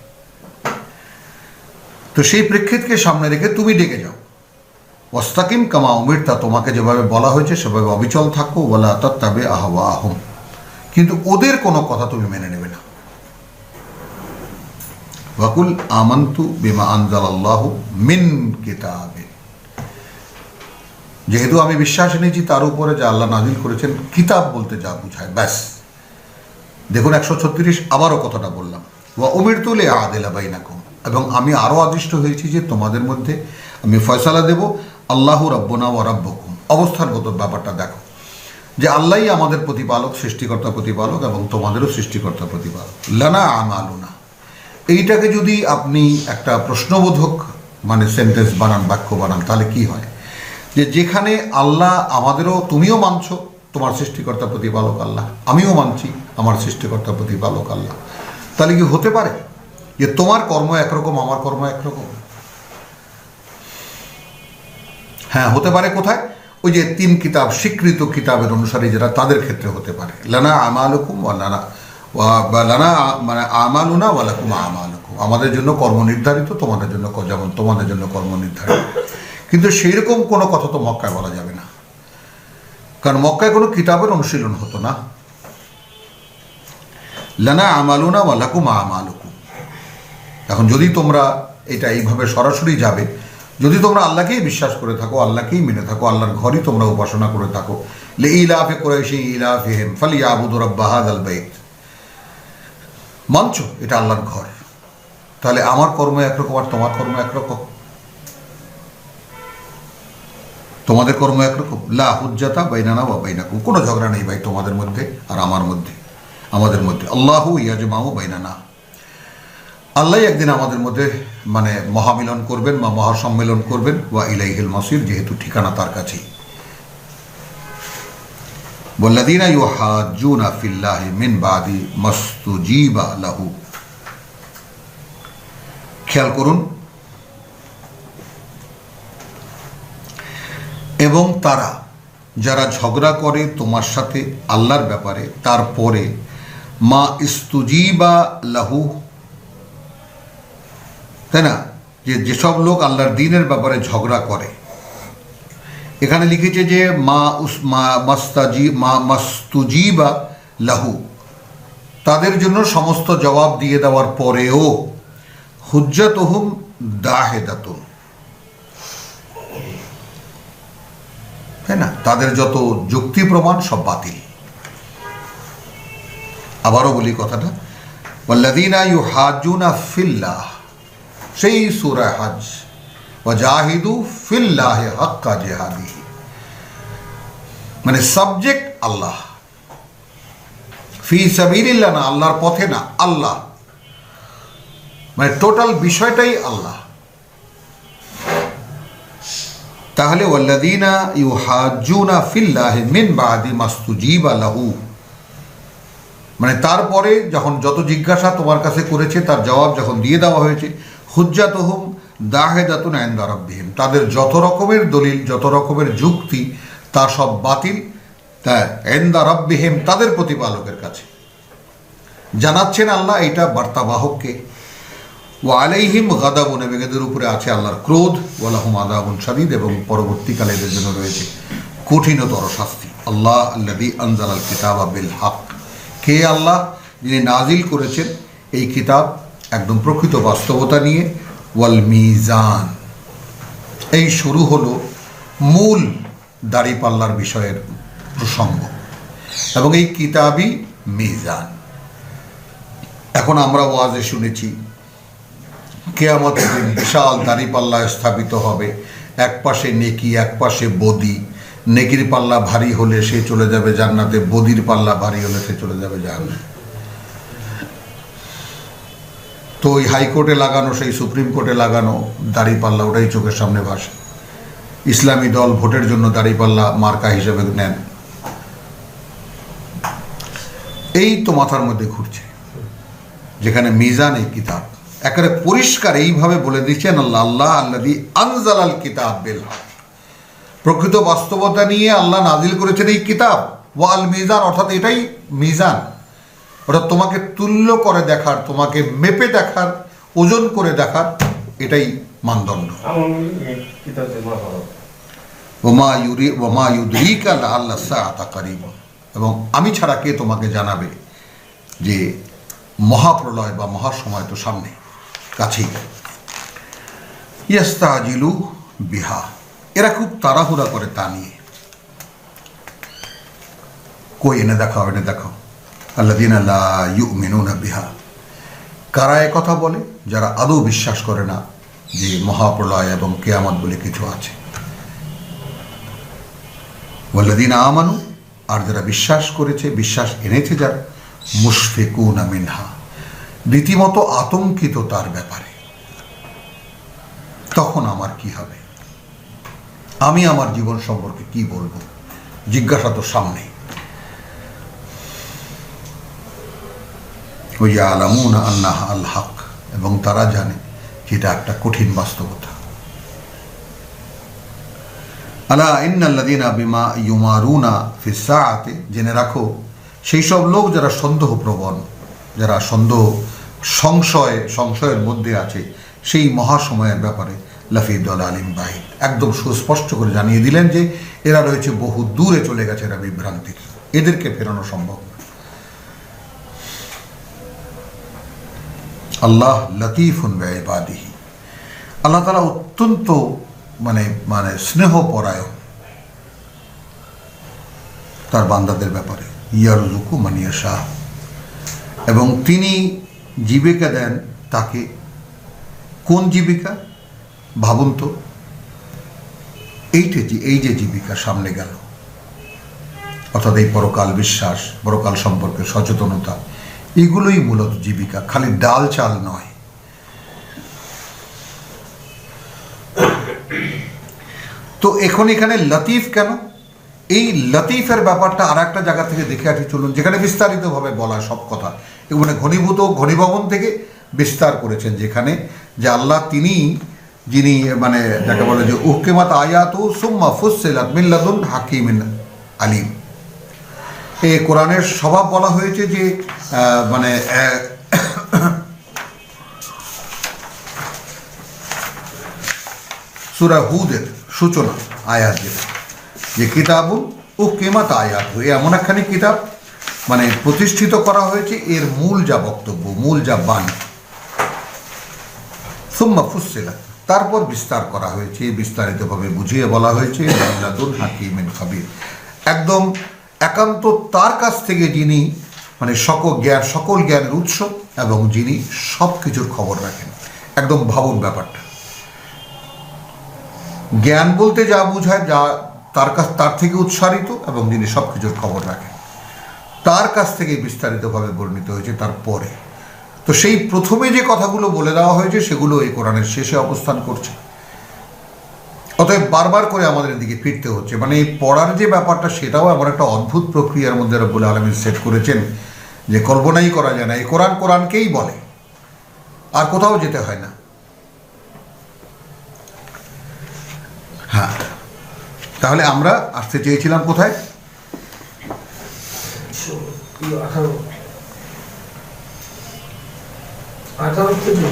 তো সেই প্রেক্ষিতকে সামনে রেখে তুমি ডেকে যাও, ওয়াস্তাকিম কামা উমিরতা, তোমাকে যেভাবে বলা হয়েছে সেভাবে অবিচল থাকো, ওয়ালা তাত্তাবি আহওয়াহুম, কিন্তু ওদের কোনো কথা তুমি মেনে নেবে না। ওয়াকুল আমানতু বিমা আনজালাল্লাহু মিন কিতাবিন, যেহেতু আমি বিশ্বাস এনেছি তার উপরে যা আল্লাহ নাজিল করেছেন, কিতাব বলতে যা বুঝায় ব্যাস। দেখুন 136 আবারও কথাটা বললাম, ওয়া উমিরতু লিআদিলা বাইনাকুম, এবং আমি আরও আদিষ্ট হয়েছি যে তোমাদের মধ্যে আমি ফয়সালা দেব। আল্লাহু রাব্বুনা ওয়া রাব্বুকুম, অবস্থানগত ব্যাপারটা দেখো যে আল্লাহই আমাদের প্রতিপালক, সৃষ্টিকর্তা প্রতিপালক, এবং তোমাদেরও সৃষ্টিকর্তা প্রতিপালক। লানা আমালুনা, এইটাকে যদি আপনি একটা প্রশ্নবোধক মানে সেন্টেন্স বানান, বাক্য বানান, তাহলে কি হয় যে যেখানে আল্লাহ আমাদেরও, তুমিও মানছো তোমার সৃষ্টিকর্তা প্রতিপালক আল্লাহ, আমিও মানছি আমার সৃষ্টিকর্তা প্রতিপালক আল্লাহ, তাহলে কি হতে পারে যে তোমার কর্ম একরকম আমার কর্ম একরকম? হ্যাঁ, হতে পারে। কোথায়? ওই যে তিন কিতাব, স্বীকৃত কিতাবের অনুসারে যারা, তাদের ক্ষেত্রে হতে পারে। লানা আমালুকুম ওয়া লানা মানে আমালুনা ওয়া লাকুম আমালুকুম, আমাদের জন্য কর্ম নির্ধারিত, তোমাদের জন্য যেমন তোমাদের জন্য কর্ম নির্ধারিত। কিন্তু সেই রকম কোনো কথা তো মক্কায় বলা যাবে না, কারণ মক্কায় কোনো কিতাবের অনুশীলন হতো না। লানা আমালুনা ওয়া লাকুম আমালুকুম। এখন যদি তোমরা এটা এইভাবে সরাসরি যাবে, যদি তোমরা আল্লাহকেই বিশ্বাস করে থাকো, আল্লাহকেই মেনে থাকো, আল্লাহর ঘরই তোমরা উপাসনা করে থাকো, লিইলাফি কুরাইশি ইলাফিহিম ফালিয়াবুদু রাব্ব হাযাল বাইত, মানছো এটা আল্লাহর ঘর, তাহলে আমার কর্ম একরকম আর তোমার কর্ম একরকম, তোমাদের কর্ম একরকম। লা হুজ্জাতা বাইনানা ওয়া বাইনাকুম, কোনো ঝগড়া নেই ভাই তোমাদের মধ্যে আর আমার মধ্যে, আমাদের মধ্যে। আল্লাহু ইয়াজমাউ বাইনানা, আল্লাহ একদিন আমাদের মধ্যে মানে মহামিলন করবেন বা মহাসম্মেলন করবেন। ওয়া ইলাইহিল মাসির, যেহেতু ঠিকানা তার কাছেই। ওয়াল্লাযীনা ইউহাজ্জুনা ফিল্লাহি মিন বাদি মাস্তুজিবা লাহু, খেয়াল করুন, এবং তারা যারা ঝগড়া করে তোমার সাথে আল্লাহর ব্যাপারে, তারপরে মা ইস্তুজিবা লাহু, তাই না? যেসব লোক আল্লাহর দ্বীনের ব্যাপারে ঝগড়া করে, এখানে লিখেছে যে মাস্তুজিবা লাহু, তাদের জন্য সমস্ত জবাব দিয়ে দেওয়ার পরেও হুজ্জাতুহুম দাহেদাতুন, তাই না? তাদের যত যুক্তি প্রমাণ সব বাতিল। আবারও বলি কথাটা, ওয়াল্লাযীনা ইউহাজ্জুনা ফিল্লাহ, সেই সূরা হজ, ওয়াজাহিদু ফিল্লাহি হাক্কা জিহাদিহি, মানে সাবজেক্ট আল্লাহ, ফি সাবিলিল্লাহ না, আল্লাহর পথে না, আল্লাহ, মানে টোটাল বিষয়টাই আল্লাহ। তাহলে ওয়াল্লাযীনা ইউহাজ্জুনা ফিল্লাহি মিন বাদি মাস্তুজিবা লাহু মানে তারপরে যখন যত জিজ্ঞাসা তোমার কাছে করেছে তার জবাব যখন দিয়ে দেওয়া হয়েছে, হুজ্জাতুহুম দাহেদাতুন ইনদা রাব্বিহিম, তাদের যত রকমের দলিল, যত রকমের যুক্তি, তা সব বাতিল ইনদা রাব্বিহিম, তাদের প্রতিপালকের কাছে। জানাচ্ছেন আল্লাহ এইটা বার্তাবাহককে। ওয়া আলাইহিম গাদাবুন, এবং এদের উপরে আছে আল্লাহর ক্রোধ, ওয়া লাহুম আযাবুন শাদীদ, এবং পরবর্তীকালে এদের জন্য রয়েছে কঠিনতর শাস্তি। আল্লাহ আল্লাযী আনজালাল কিতাবা বিল হক, কে আল্লাহ? যিনি নাজিল করেছেন এই কিতাব একদম প্রকৃত বাস্তবতা নিয়ে। ওয়াল মিজান, এই শুরু হলো মূল দাড়িপাল্লার বিষয়ের প্রসঙ্গ, এবং এই কিতাবই মিজান। এখন আমরা ওয়াজে শুনেছি কিয়ামতের দিন বিশাল দাড়িপাল্লা স্থাপিত হবে, এক পাশে নেকি, এক পাশে বদি। নেকির পাল্লা ভারী হলে সে চলে যাবে জান্নাতে, বদির পাল্লা ভারী হলে সে চলে যাবে জাহান্নামে। তো ওই হাইকোর্টে লাগানো, সেই সুপ্রিম কোর্টে লাগানো দাড়িপাল্লা, ওটাই চোখের সামনে ভাসে। ইসলামী দল ভোটের জন্য দাড়িপাল্লা মার্কা হিসেবে নেন, এই তো মাথার মধ্যে ঘুরছে। যেখানে মিজান এই কিতাব একেবারে পরিষ্কার এইভাবে বলে দিচ্ছেন আল্লাহ, আল্লাহ আল্লাযী আনজালাল কিতাব বিল হক, প্রকৃত বাস্তবতা নিয়ে আল্লাহ নাজিল করেছেন এই কিতাব। ওয়াল মিজান, অর্থাৎ এটাই মিজান, অর্থাৎ তোমাকে তুল্য করে দেখার, তোমাকে মেপে দেখার, ওজন করে দেখার, এটাই মানদণ্ড। ওমা ইউদরিকা লাআল্লা সাআতা কারীব, এবং আমি ছাড়া কে তোমাকে জানাবে যে মহাপ্রলয় বা মহাসময় তো সামনে, কাছেই। ইয়াস্তাজিলু বিহা, এরা খুব তাড়াহুড়া করে তা নিয়ে। কই এনে দেখাও, এনে দেখাও। আল্লাযীনা লা ইউমিনুনা বিহা, কারা এ কথা বলে? যারা আদৌ বিশ্বাস করে না যে মহাপ্রলয় এবং কিয়ামত বলে কিছু আছে। ওয়াল্লাযীনা আমানু, আর যারা বিশ্বাস করেছে, বিশ্বাস এনেছে যারা, মুশফিকুনা মিনহা, রীতিমতো আতঙ্কিত তার ব্যাপারে। তখন আমার কি হবে? আমি আমার জীবন সম্পর্কে কি বলবো? জিজ্ঞাসা তো সামনে। ওয়ায়ালামুনা আন্নাহা আল হক, এবং তারা জানে যে এটা একটা কঠিন বাস্তবতা। আলা ইন্নাল্লাযীনা বিমা ইউমারুনা ফিস সাআতি, জেনে রাখো সেই সব লোক যারা সন্দেহপ্রবণ, যারা সংশয়ের মধ্যে আছে সেই মহাসময়ের ব্যাপারে, লাফি দালালিন বাঈদ, একদম সুস্পষ্ট করে জানিয়ে দিলেন যে এরা রয়েছে বহু দূরে চলে গেছে, এরা বিভ্রান্তির, এদেরকে ফেরানো সম্ভব না। আল্লাহ লতীফুন বিইবাদিহি, আল্লাহ তাআলা অত্যন্ত মানে স্নেহপরায়ণ তার বান্দাদের ব্যাপারে। ইয়ারযুকু মান ইয়াশা, এবং তিনি জীবিকা দেন তাকে। কোন জীবিকা? ভাবুন তো, এই যে জীবিকা সামনে গেল, অর্থাৎ এই পরকাল বিশ্বাস, পরকাল সম্পর্কে সচেতনতা, এগুলোই মূলত জীবিকা, খালি ডাল চাল নয়। তো এখানে লতিফ কেন? এই লতিফের ব্যাপারটা আর একটা জায়গা থেকে দেখে আসি চলুন, যেখানে বিস্তারিতভাবে বলা সব কথা, মানে ঘনীভবন থেকে বিস্তার করেছেন, যেখানে যে আল্লাহ তিনি যিনি মানে যাকে বলে যে উহকিমাত আয়াতু সুম্মা ফুসসিলাত মিন লাদুন হাকিমিন আলিম। এই কোরআনের স্বভাব বলা হয়েছে যে মানে সূরা হুদের সূচনা আয়াত, যেটা যে কিতাবুন উহকিমাত আয়াতু, এমন একখানি কিতাব মানে প্রতিষ্ঠিত করা হয়েছে, এর মূল যা বক্তব্য, মূল যা বাণী, সুম্মা ফুসসিলাত, তারপর বিস্তার করা হয়েছে, বিস্তারিতভাবে বুঝিয়ে বলা হয়েছে, মিন লাদুন হাকিমিন খাবীর, একদম একান্ত তার কাছ থেকে যিনি মানে সকল জ্ঞানের উৎস, এবং যিনি সব কিছুর খবর রাখেন। একদম ভাবুন ব্যাপারটা, জ্ঞান বলতে যা বোঝায়, যা তার থেকে উৎসারিত, এবং যিনি সব কিছুর খবর রাখেন, তার কাছ থেকে বিস্তারিতভাবে বর্ণিত হয়েছে তারপরে। তো সেই প্রথমে যে কথাগুলো বলে দেওয়া হয়েছে সেগুলো এই কোরআনের শেষে অবস্থান করছে। অতএব বারবার করে আমাদের দিকে ফিরতে হচ্ছে, মানে এই পড়ার যে ব্যাপারটা, সেটাও এমন একটা অদ্ভুত প্রক্রিয়ার মধ্যে রব্বুল আলামিন সেট করেছেন যে কল্পনাই করা যায় না। এই কোরআন কোরআনকেই বলে, আর কোথাও যেতে হয় না। হ্যাঁ, তাহলে আমরা আসতে চেয়েছিলাম কোথায়? 18 থেকে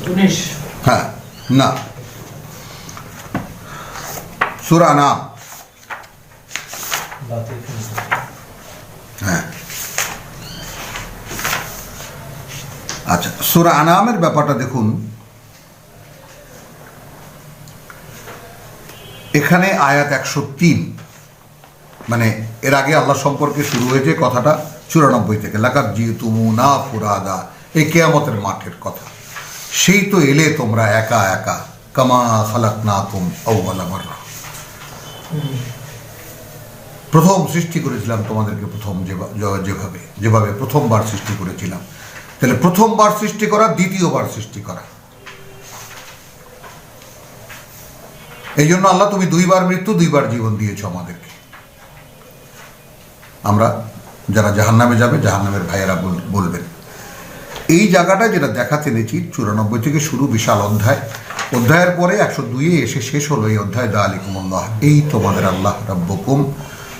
19 হ্যাঁ, না, সূরা নাম। হ্যাঁ, আচ্ছা, সূরা আনামের ব্যাপারটা দেখুন। এখানে আয়াত 103, মানে এর আগে আল্লাহ সম্পর্কে শুরু হয়েছে কথাটা 94 থেকে, লাকাদ জিতুমুনা ফুরাদা, এই কিয়ামতের মাঠের কথা। সেই তো এলে তোমরা একা একা, কামা খালাকনাকুম আউওয়ালা মাররা, প্রথম সৃষ্টি করেছিলাম তোমাদেরকে, প্রথম যেভাবে প্রথমবার সৃষ্টি করেছিলাম। তাহলে প্রথমবার সৃষ্টি করা, দ্বিতীয়বার সৃষ্টি করা। এই জন্য আল্লাহ, তুমি 2 বার মৃত্যু 2 বার জীবন দিয়েছ আমাদেরকে। আমরা যারা জাহান্নামে যাবে, জাহান্নামের ভাইয়েরা বলবেন। এই জায়গাটা যেটা দেখাতে এনেছি, 94 থেকে শুরু, বিশাল অধ্যায়। অধ্যায়ের পরে 102-এ এসে শেষ হলো এই অধ্যায়, দালিকুমুল্লাহ, এই তোমাদের আল্লাহ রাব্বুকুম,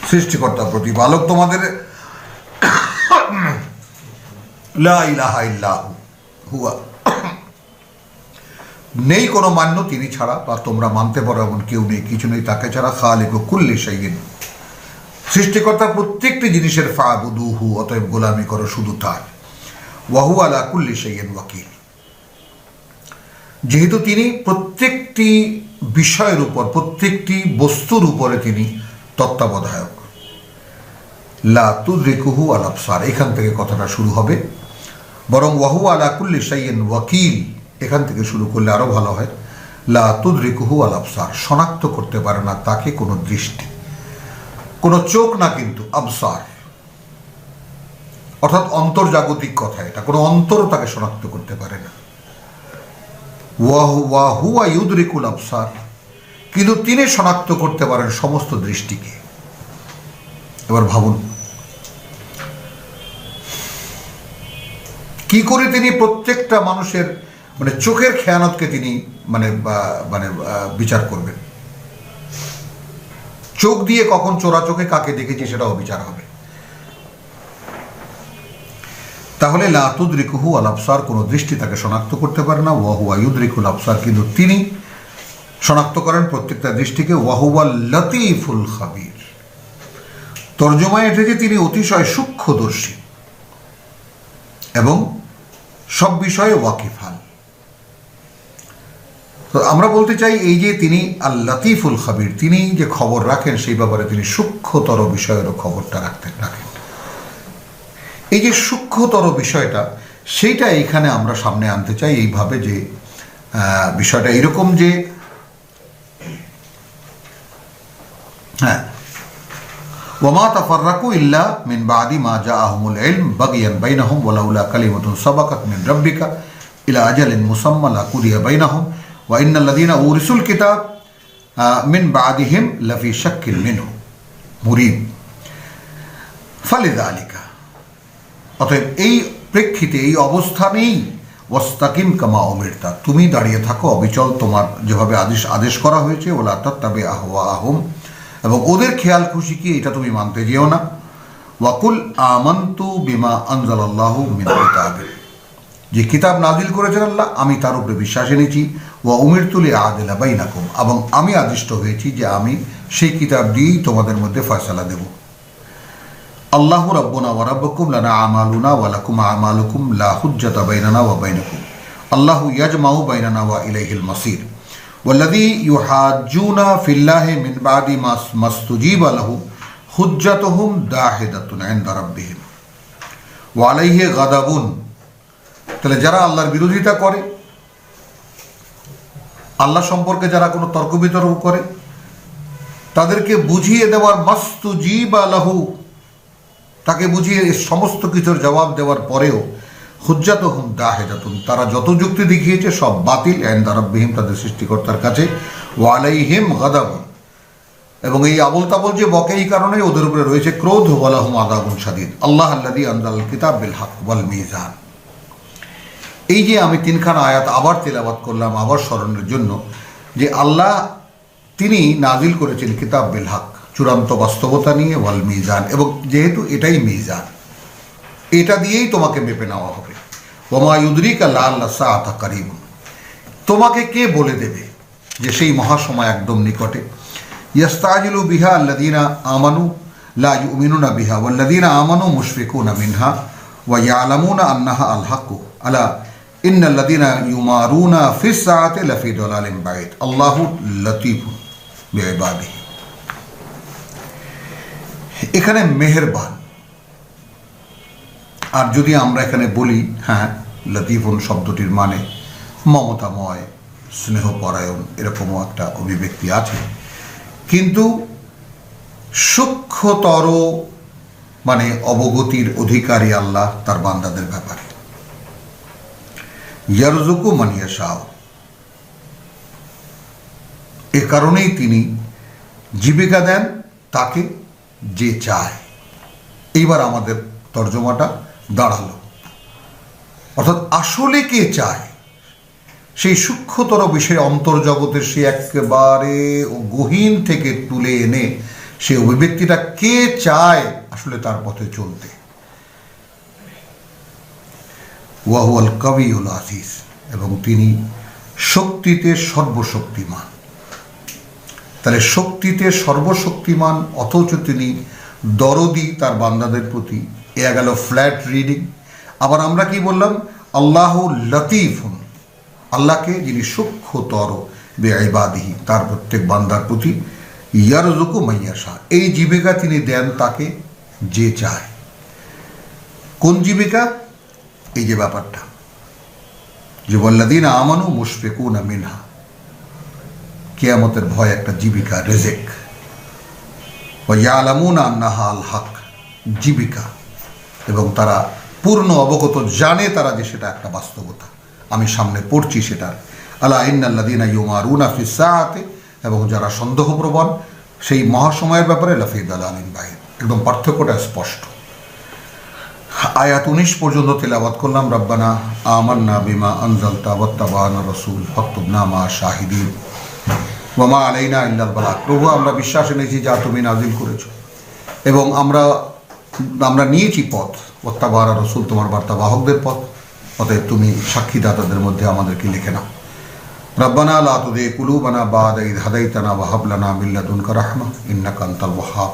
সৃষ্টিকর্তা প্রতিপালক তোমাদের, লা ইলাহা ইল্লাহু হুয়া, নেই কোনো মান্য তিনি ছাড়া, বা তোমরা মানতে পারো এমন কেউ নেই, কিছু নেই তাকে ছাড়া, খালিকু কুল্লি শাইইন, সৃষ্টিকর্তা প্রত্যেকটি জিনিসের, ফাবুদুহু, অতএব গোলামি করো শুধু তার, ওয়া হুয়া আলা কুল্লি শাইইন ওয়াকিল, যেহেতু তিনি প্রত্যেকটি বিষয়ের উপর, প্রত্যেকটি বস্তুর উপরে তিনি তত্ত্বাবধায়ক। লা তুদরিকুহু আল আবসার, এখান থেকে কথাটা শুরু হবে, বরং ওয়া হুয়া আলা কুল্লি শাইইন ওয়াকিল এখান থেকে শুরু করলে আরো ভালো হয়। লা তুদরিকুহু আল আবসার, শনাক্ত করতে পারে না তাকে কোনো দৃষ্টি, কোনো চোখ না, কিন্তু আবসার অর্থাৎ অন্তর্জাগতিক কথা, এটা কোনো অন্তরও তাকে শনাক্ত করতে পারে না। ওয়া হুয়া ইউদরিকুল আবসার, কিন্তু তিনি শনাক্ত করতে পারেন সমস্ত দৃষ্টিকে। এবার ভাবুন, কি করে তিনি প্রত্যেকটা মানুষের, মানে চোখের খেয়ানতকে তিনি বিচার করবেন। চোখ দিয়ে কখন চোরা চোখে কাকে দেখেছি সেটাও বিচার হবে। তাহলে লা তুদরিকুহু আল আবসার, কোনো দৃষ্টি তাকে শনাক্ত করতে পারে না। ওয়া হুয়া ইউদরিকুল আবসার, কিন্তু তিনি শনাক্ত করেন প্রত্যেকটা দৃষ্টিকে। ওয়া হুয়া লতীফুল খাবীর, তর্জমায় এসেছে তিনি অতিশয় সূক্ষ্মদর্শী এবং সব বিষয়ে ওয়াকিফান। তো আমরা বলতে চাই, এই যে তিনি আল লতীফুল খাবীর, তিনি যে খবর রাখেন সেই ব্যাপারে তিনি সূক্ষ্মতর বিষয়েরও খবরটা রাখেন। এই যে সূক্ষ্মতর বিষয়টা, সেইটা এইখানে আমরা সামনে আনতে চাই এইভাবে, যে বিষয়টা এরকম যে, হ্যাঁ, ওয়ামা তাফাররাকু ইল্লা মিন বাদি মা জাআহুমুল ইলম বাগিয়ান বাইনাহুম ওয়ালাউলা কালিমাতুন সাবাকাত মিন রাব্বিকা ইলা আজালিন মুসাম্মা লাকুদিয়া বাইনাহুম ওয়া ইন্নাল লাযিনা উরিসুল কিতাব মিন বাদিহিম লাফি শাক্কিন মিনহু মুরিব ফালিযালিকা, অতএব এই প্রেক্ষিতে, এই অবস্থানেই ওয়াস্তাকিম কামা উমিরতা, তুমি দাঁড়িয়ে থাকো অবিচল, তোমার যেভাবে আদেশ করা হয়েছে, ওলা তাত্তাবি আহওয়াহুম, এবং ওদের খেয়াল খুশি কি এটা তুমি মানতে যেও না। ওয়াকুল আমানতু বিমা আনজালাল্লাহু মিন কিতাবে, যে কিতাব নাজিল করেছেন আল্লাহ, আমি তার উপরে বিশ্বাস এনেছি। ওয়া উমিরতু লিআদিলা বাইনাকুম, এবং আমি আদিষ্ট হয়েছি যে আমি সেই কিতাব দিয়েই তোমাদের মধ্যে ফয়সালা দেব। আল্লাহু রাব্বুনা ওয়া রাব্বুকুম লানা আমালুনা ওয়া লাকুম আমালুকুম লা হুজ্জাতা বাইনানা ওয়া বাইনাকুম আল্লাহু ইয়াজমাউ বাইনানা ওয়া ইলাইহিল মাসির ওয়াল্লাযী ইউহাজ্জুনা ফিল্লাহি মিন বাদি মাস্তুজিবা লাহু হুজ্জাতুহুম দাহিদাতুন ইনদা রাব্বিহিম ওয়া আলাইহি গাদাবুন। তাহলে যারা আল্লাহর বিরোধিতা করে, আল্লাহ সম্পর্কে যারা কোনো তর্ক বিতর্ক করে, তাদেরকে বুঝিয়ে দেওয়ার, মাস্তুজিবা লাহু, তাকে বুঝিয়ে সমস্ত কিছুর জবাব দেওয়ার পরেও হুজ্জাতুহুম দাহিদাতুন, তারা যত যুক্তি দেখিয়েছে সব বাতিল ইনদা রাব্বিহিম, তাদের সৃষ্টিকর্তার কাছে, ওয়া আলাইহিম গাদাবুন, এবং এই আবল তাবল যে বকে এই কারণে ওদের উপরে রয়েছে ক্রোধ, ওয়া লাহুম আযাবুন শাদীদ। আল্লাহ আল্লাযী আনজালাল কিতাব বিল হক ওয়াল মিজান। এই যে আমি তিনখানা আয়াত আবার তেলাওয়াত করলাম আবার স্মরণের জন্য, যে আল্লাহ তিনি নাজিল করেছেন কিতাব বিল হক, চূড়ান্ত বাস্তবতা নিয়ে, ওয়াল মিজান, এবং যেহেতু এটাই মিজান, এটা দিয়েই তোমাকে মেপে নেওয়া হবে। ওমা ইউদরিকা লাআল্লা সাআতা কারিবুন, তোমাকে কে বলে দেবে যে সেই মহাসময় একদম নিকটে। ইয়াস্তাজিলু বিহা আল্লাযীনা আমানু লা ইউমিনুনা বিহা ওয়াল্লাযীনা আমানু মুশফিকুনা মিনহা ওয়া ইয়ালামুনা আন্নাহা আল হাক্কু আলা ইন্নাল্লাযীনা ইউমারুনা ফিস সাআতি লাফি দালালিন বাঈদ আল্লাহু লতীফুন বিইবাদিহি। এখানে মেহেরবান, আর যদি আমরা এখানে বলি, হ্যাঁ, লতিফুন শব্দটির মানে মমতাময়, স্নেহপরায়ণ, এরকমও একটা অভিব্যক্তি আছে, কিন্তু সূক্ষ্মতর মানে অবগতির অধিকারী আল্লাহ তার বান্দাদের ব্যাপারে। ইয়ারযুকু মান ইয়াশাউ, এ কারণেই তিনি জীবিকা দেন তাকে যে চায়। এইবার আমাদের তর্জমাটা দাঁড়ালো, অর্থাৎ আসলে কে চায় সেই সূক্ষ্মতর বিষয়ে অন্তর্জগতের সে একেবারে গহীন থেকে তুলে এনে সে অভিব্যক্তিটা কে চায় আসলে তার পথে চলতে। ওয়াহুয়াল কাবিউল আজিজ, এবং তিনি শক্তিতে সর্বশক্তিমান। তাহলে শক্তিতে সর্বশক্তিমান, অথচ তিনি দরদি তার বান্দাদের প্রতি, এ গেল ফ্ল্যাট রিডিং। আবার আমরা কি বললাম, আল্লাহ লতিফুন, আল্লাহকে যিনি সূক্ষ্মতর বিইবাদিহি, তার প্রত্যেক বান্দার প্রতি। ইয়ারযুকু মান ইয়াশা, এই জীবিকা তিনি দেন তাকে যে চায়। কোন জীবিকা? এই যে ব্যাপারটা, যে ওয়াল্লাযীনা আমানু মুশফিকুনা মিনহা, কিয়ামতের ভয় একটা জীবিকা, রিজিক। ওয়া ইয়ালামুনা আন্নাহা আল হক, জীবিকা, এবং তারা পূর্ণ অবগত, জানে তারা যে সেটা একটা বাস্তবতা, আমি সামনে পড়ছি সেটার। আলা ইন্নাল্লাযীনা ইউমারুনা ফিস সাআতি, এবং যারা সন্দেহপ্রবণ সেই মহাসময়ের ব্যাপারে, লাফি দালালিন বাঈদ, একদম পার্থক্যটা স্পষ্ট। আয়াত 19 পর্যন্ত তেলাওয়াত করলাম। রব্বানা আমান্না বিমা আনজালতা ওয়াত্তাবা'না রাসূল ফাকতুবনা মা শাহিদিন ওয়া মা আলাইনা ইল্লাল বালাগ। প্রভু, আমরা বিশ্বাস এনেছি যা তুমি নাজিল করেছো, এবং আমরা নিয়েছি পথ, ওয়াত্তাবা'না রাসূল, তোমার বার্তাবাহকদের পথ, অতএব তুমি সাক্ষীদাতাদের মধ্যে আমাদেরকে লিখে নাও। রব্বানা লা তুযিগ কুলুবানা বা'দা ইয হাদাইতানা ওয়া হাব লানা মিন লাদুনকা রাহমা ইন্নাকা আনতাল ওয়াহ্হাব।